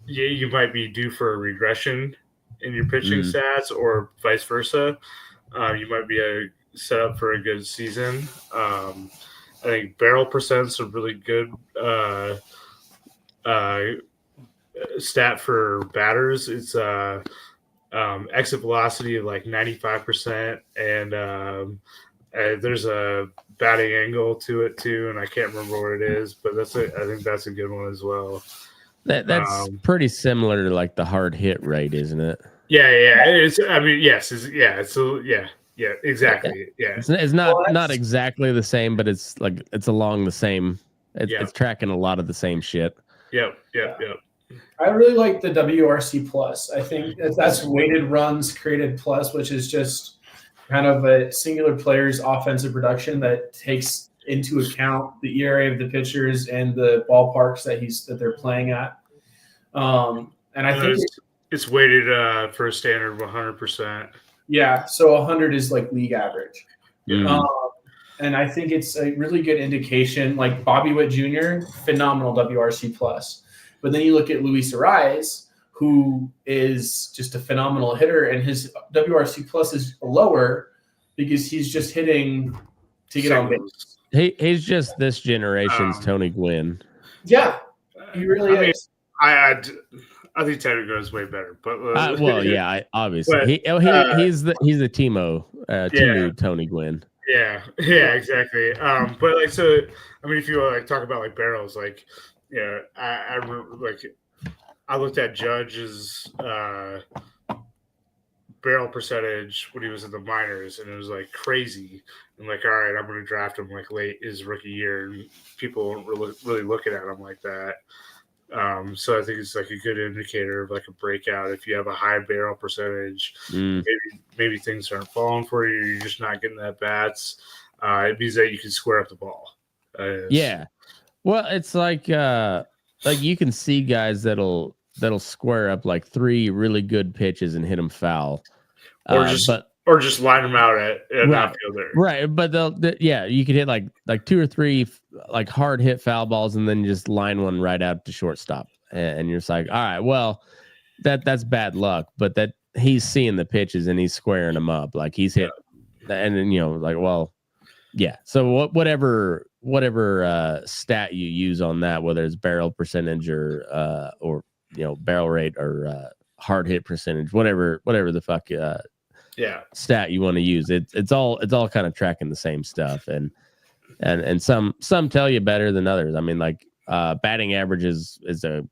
you might be due for a regression in your pitching stats, or vice versa. You might be set up for a good season. I think barrel percent's a really good stat for batters. It's exit velocity of like 95%, and there's a batting angle to it too, and I can't remember what it is, but I think that's a good one as well. That's pretty similar to like the hard hit rate, isn't it? Yeah. Exactly. Yeah. It's not exactly the same, but it's along the same. It's tracking a lot of the same shit. Yep. I really like the WRC plus. I think that's weighted runs created plus, which is just kind of a singular player's offensive production that takes into account the ERA of the pitchers and the ballparks that they're playing at. And I think it's weighted for a standard of 100%. Yeah, so 100 is like league average. Yeah. And I think it's a really good indication. Like Bobby Witt Jr., phenomenal WRC plus. But then you look at Luis Ariz, who is just a phenomenal hitter, and his WRC plus is lower because he's just hitting to get on base. He's just this generation's Tony Gwynn. Yeah, he really is. I think Tony Gwynn is way better, but obviously he's the Timo Tony Gwynn. Yeah, exactly. But like, so I mean, if you like talk about like barrels, like. Yeah, I remember, like, I looked at Judge's barrel percentage when he was in the minors, and it was like crazy. I'm like, all right, I'm going to draft him like late his rookie year, and people weren't really looking at him like that. So I think it's like a good indicator of like a breakout. If you have a high barrel percentage, maybe things aren't falling for you. You're just not getting at bats. It means that you can square up the ball. Yeah. Well, it's like you can see guys that'll square up like 3 really good pitches and hit them foul, or just line them out at an outfielder. Right, but you could hit like 2 or 3 like hard hit foul balls and then just line one right out to shortstop, and you're just like, all right, well, that's bad luck, but that he's seeing the pitches and he's squaring them up, like he's hit, and then like, well, yeah. So whatever stat you use on that, whether it's barrel percentage or barrel rate or hard hit percentage, whatever the fuck stat you want to use. It's all kind of tracking the same stuff, and some tell you better than others. I mean, like batting average is a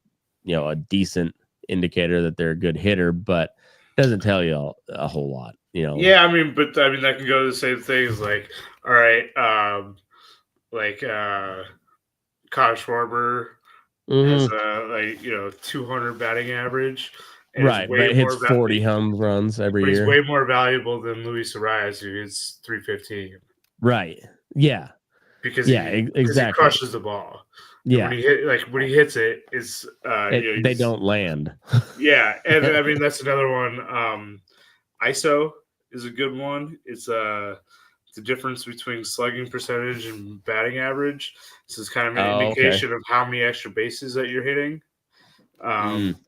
decent indicator that they're a good hitter, but doesn't tell you a whole lot. Yeah, but that can go to the same things. Like, all right, Kyle Schwarber has a 200 batting average. Right, but it hits 40 home runs every year. He's way more valuable than Luis Arias, who hits 315. Right. Yeah. Because exactly. He crushes the ball. Yeah. When he hits it, it's they don't land. Yeah, and that's another one. ISO is a good one. It's the difference between slugging percentage and batting average. This is kind of an indication of how many extra bases that you're hitting.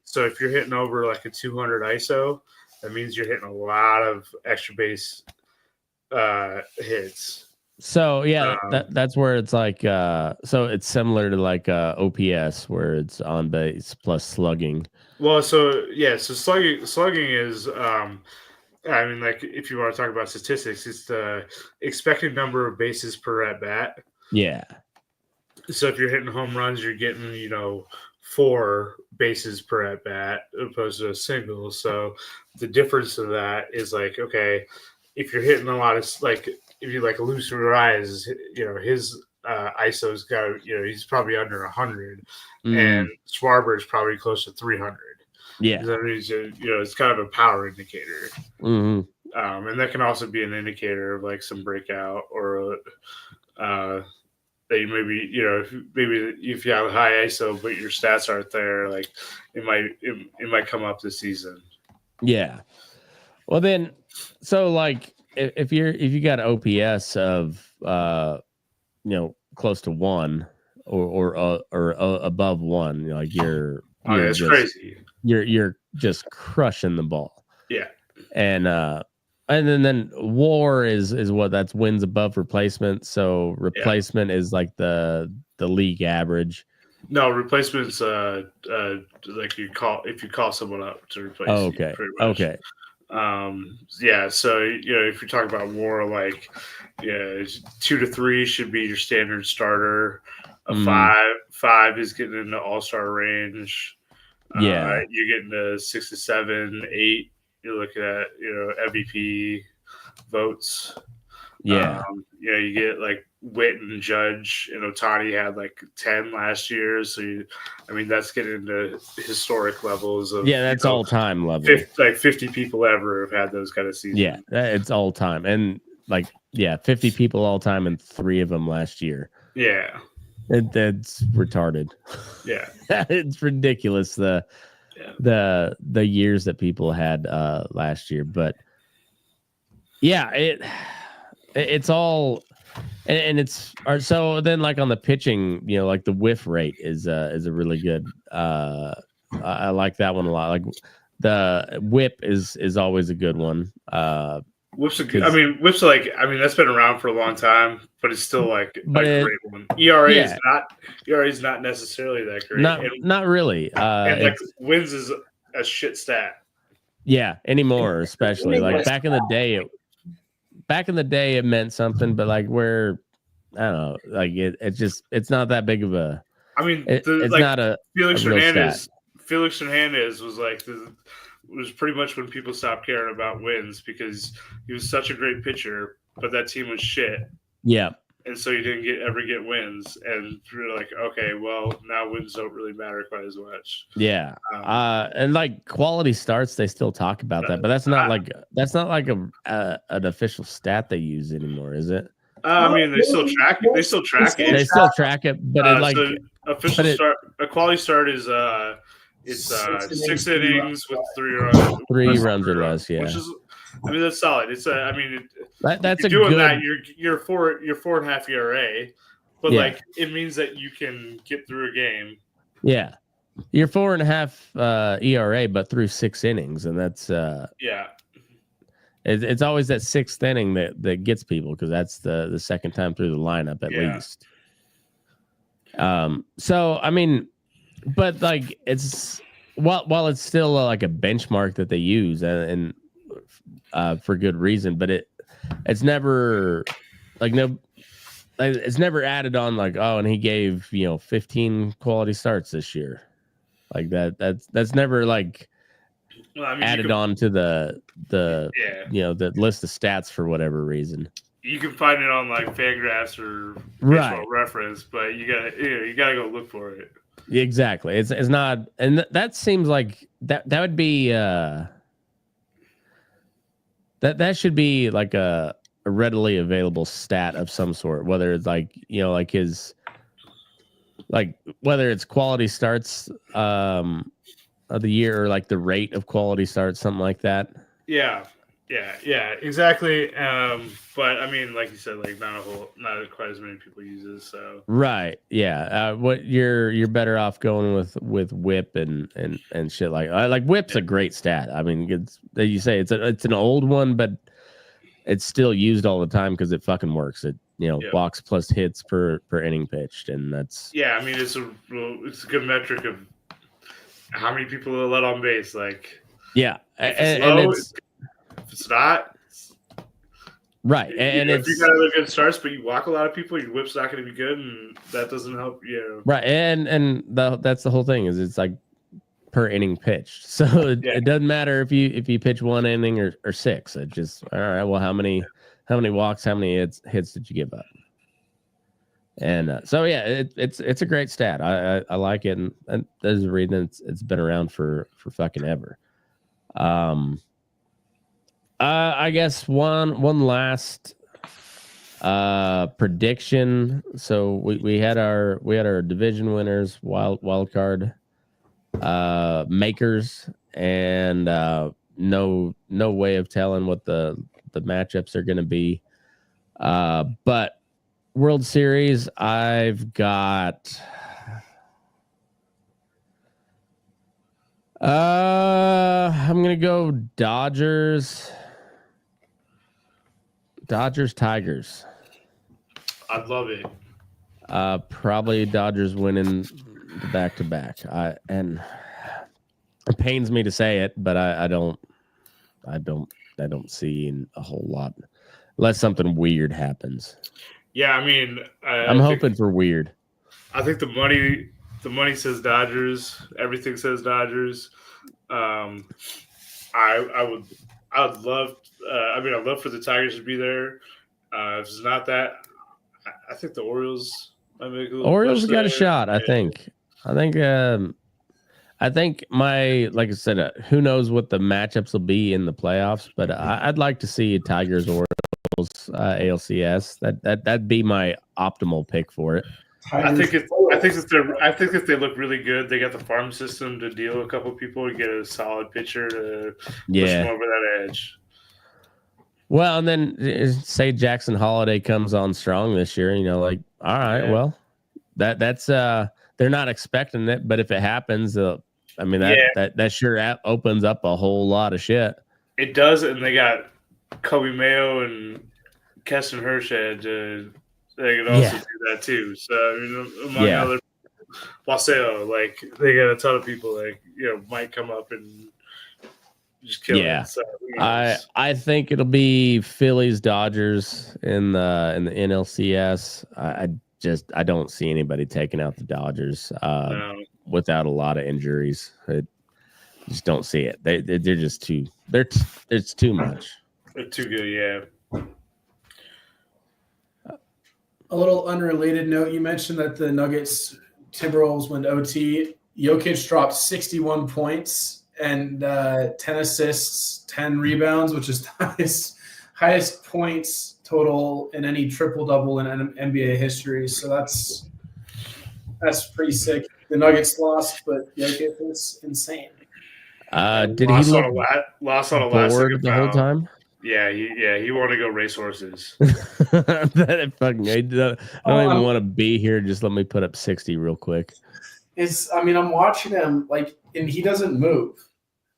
So if you're hitting over like a 200 ISO, that means you're hitting a lot of extra base hits. So yeah, that's where it's like so it's similar to like OPS where it's on base plus slugging. Well, so slugging is if you want to talk about statistics, it's the expected number of bases per at bat. Yeah. So if you're hitting home runs, you're getting 4 bases per at bat opposed to a single. So the difference of that is like, okay, if you're hitting a lot of if you like Luis Arias, his ISO's got he's probably under 100, and Schwarber is probably close to 300. Yeah, that means it's kind of a power indicator, and that can also be an indicator of like some breakout or that you maybe if you have a high ISO but your stats aren't there, like it might come up this season. Yeah. Well then, so like if you got OPS of close to 1 or above 1, like you're that's just crazy. You're just crushing the ball. Yeah. And then WAR is what that's wins above replacement. So replacement is like the league average. No, replacement's like if you call someone up to replace. Oh, okay. You, okay. So if you're talking about WAR, like 2 to 3 should be your standard starter. A 5 is getting into all-star range. You're getting to 6 to 7, 8. You're looking at MVP votes. You get like Witt and Judge and Ohtani had like 10 last year. So that's getting into historic levels of that's all time level. 50 people ever have had those kind of seasons. Yeah, it's all time, and 50 people all time, and 3 of them last year. Yeah. That's retarded. Yeah. It's ridiculous the years that people had last year, but it's all and it's so then like on the pitching, like the whiff rate is a really good I like that one a lot. Like the whip is always a good one. Whip's that's been around for a long time, but it's still a great one. ERA is not necessarily that great. Not really. And wins is a shit stat. Yeah, anymore, especially like back in the day it meant something, but like where I don't know, like it's not that big of a. It's not a Felix a real Hernandez. stat. Felix Hernandez was pretty much when people stopped caring about wins because he was such a great pitcher, but that team was shit. Yeah. And so you didn't ever get wins. And you're like, okay, well, now wins don't really matter quite as much. Yeah. And like quality starts, they still talk about that, but that's not like an official stat they use anymore, is it? They still track it. They still track it, but a quality start is it's 6 innings with 3 runs. 3 runs or less, yeah. Which is, that's solid. It's that's you're doing that. You're 4.5 ERA, but it means that you can get through a game. Yeah, you're 4.5 ERA, but through 6 innings, and that's It's always that 6th inning that gets people because that's the second time through the lineup at least. So but like it's while it's still like a benchmark that they use and for good reason, but it's never like it's never added on like, oh, and he gave 15 quality starts this year, like that's never like added on to the the list of stats for whatever reason. You can find it on like Fangraphs or Baseball Reference, but you gotta go look for it. Exactly. It's not, and that seems like that would be that should be like a readily available stat of some sort, whether it's like like his whether it's quality starts of the year or like the rate of quality starts, something like that. Yeah, exactly. But I mean, like you said, like not quite as many people use it. So right, yeah. What you're better off going with whip and shit like whip's a great stat. I mean, it's you say it's an old one, but it's still used all the time because it fucking works. It walks plus hits per inning pitched, and that's I mean, it's a good metric of how many people are let on base. Like and it's if it's not, right, and if you got other good starts, but you walk a lot of people, your whip's not going to be good, and that doesn't help. Right, and that's the whole thing is it's like per inning pitched, so it doesn't matter if you pitch one inning or six. It just all right. Well, how many walks, how many hits did you give up? And so it's a great stat. I like it, and there's a reason it's been around for fucking ever. I guess one last prediction. So we had our division winners, wild card makers, and no way of telling what the matchups are going to be. But World Series, I've got I'm gonna go Dodgers, Tigers. I'd love it. Probably Dodgers winning the back-to-back. And it pains me to say it, but I don't see a whole lot unless something weird happens. Yeah, I mean, I'm hoping for weird. I think the money says Dodgers. Everything says Dodgers. I'd love. I'd love for the Tigers to be there. If it's not that, I think the Orioles might make a little. Orioles got a shot. I think. Like I said, who knows what the matchups will be in the playoffs, but I'd like to see Tigers Orioles ALCS. That'd be my optimal pick for it. I think if they look really good, they got the farm system to deal with a couple of people to get a solid pitcher to push them over that edge. Well, and then say Jackson Holiday comes on strong this year, all right, well, that's they're not expecting it, but if it happens, that sure opens up a whole lot of shit. It does, and they got Kobe Mayo and Keston Hershad. They could also do that too. So among other Waseo, like they got a ton of people might come up and just kill it. So, I think it'll be Phillies Dodgers in the NLCS. I don't see anybody taking out the Dodgers without a lot of injuries. I just don't see it. They're just too. It's too much. They're too good. Yeah. A little unrelated note: you mentioned that the Nuggets Timberwolves went OT. Jokic dropped 61 points and 10 assists, 10 rebounds, which is the highest points total in any triple-double in NBA history. So that's pretty sick. The Nuggets lost, but Jokic was insane. Did he look lost on a bored last the whole time? Yeah, he wanted to go race horses. I don't even want to be here. Just let me put up 60 real quick. I'm watching him and he doesn't move.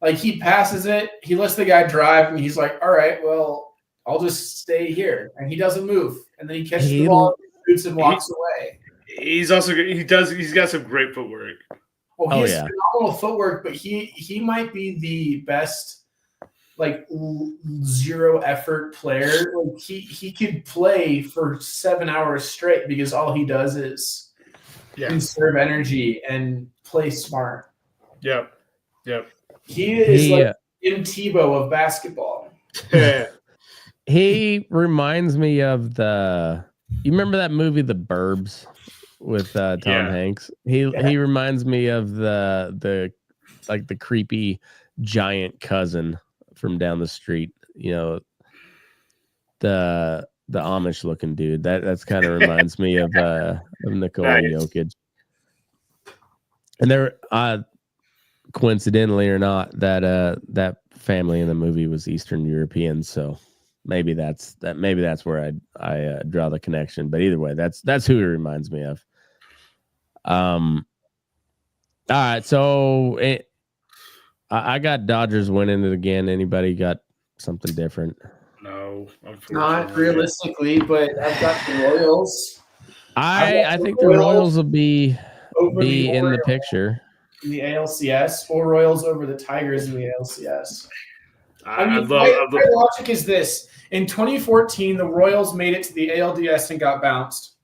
Like he passes it, he lets the guy drive, and he's like, "All right, well, I'll just stay here," and he doesn't move. And then he catches the ball, shoots, and walks away. He's got some great footwork. Well, he has phenomenal footwork, but he might be the best like zero effort player. Like he could play for 7 hours straight because all he does is conserve energy and play smart. Yep. He is like Tim Tebow of basketball. He reminds me of you remember that movie The Burbs with Tom Hanks? He reminds me of the creepy giant cousin from down the street, you know, the Amish looking dude. That's kind of reminds me of Nikola Jokic. And there coincidentally or not, that family in the movie was Eastern European, so maybe that's where I draw the connection. But either way, that's who he reminds me of. All right, so I got Dodgers winning it again. Anybody got something different? No, not realistically, but I've got the Royals. I think the Royals will be in the picture. In the ALCS, or Royals over the Tigers in the ALCS. My logic is this. In 2014, the Royals made it to the ALDS and got bounced.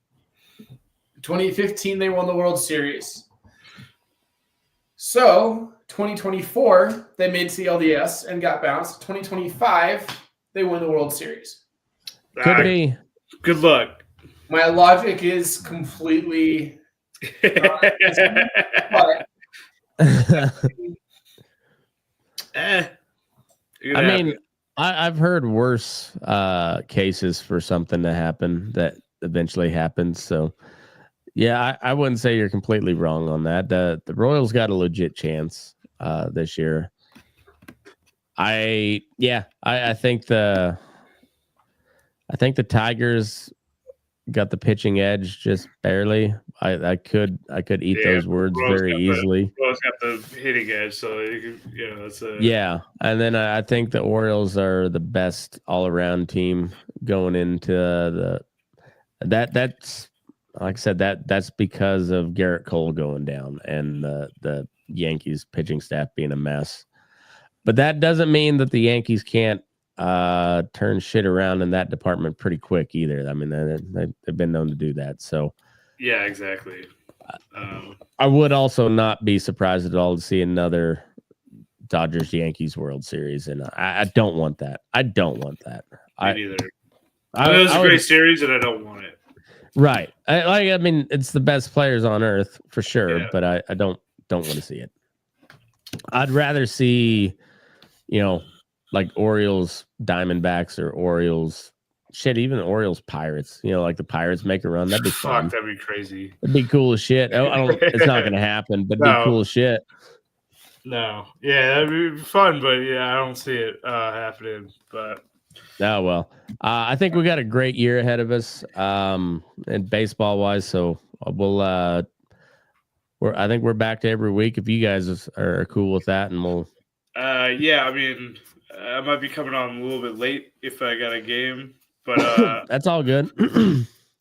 2015, they won the World Series. So, 2024, they made it to the LDS and got bounced. 2025, they win the World Series. Could be. Good luck. My logic is completely but I mean, I've heard worse cases for something to happen that eventually happens. So, yeah, I wouldn't say you're completely wrong on that. The Royals got a legit chance this year. I think the Tigers got the pitching edge just barely. I could eat those words very easily. Royals got the hitting edge, so and then I think the Orioles are the best all around team going into that's like I said, that's because of Garrett Cole going down and the Yankees pitching staff being a mess. But that doesn't mean that the Yankees can't turn shit around in that department pretty quick either. I mean, they've been known to do that. So, yeah, exactly. I would also not be surprised at all to see another Dodgers-Yankees World Series, and I don't want that. I don't want that. Me neither. It was a great series, and I don't want it. Right. I mean, it's the best players on earth for sure, but I don't want to see it. I'd rather see, like Orioles, Diamondbacks, or Orioles. Shit, even the Orioles, Pirates. Like the Pirates make a run. That'd be fun. That'd be crazy. It'd be cool as shit. It's not going to happen, but it'd be cool as shit. No. Yeah, that'd be fun, but I don't see it happening. But well, I think we got a great year ahead of us, and baseball wise. So I think we're back to every week. If you guys are cool with that, and we'll. I mean, I might be coming on a little bit late if I got a game, but that's all good.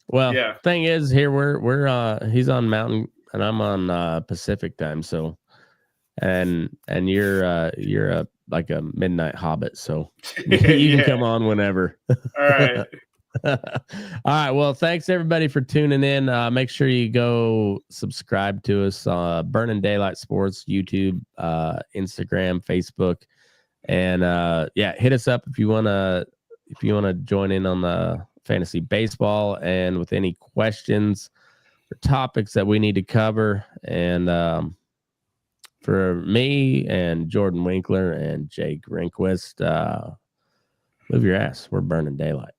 Well, thing is, here we're he's on Mountain and I'm on Pacific time, so and you're like a midnight hobbit, so you can come on whenever. All right. All right. Well, thanks everybody for tuning in. Make sure you go subscribe to us Burnin Daylight Sports, YouTube, Instagram, Facebook, and hit us up if you wanna join in on the fantasy baseball and with any questions or topics that we need to cover. And for me and Jordan Winkler and Jake Rehnquist, move your ass. We're Burnin Daylight.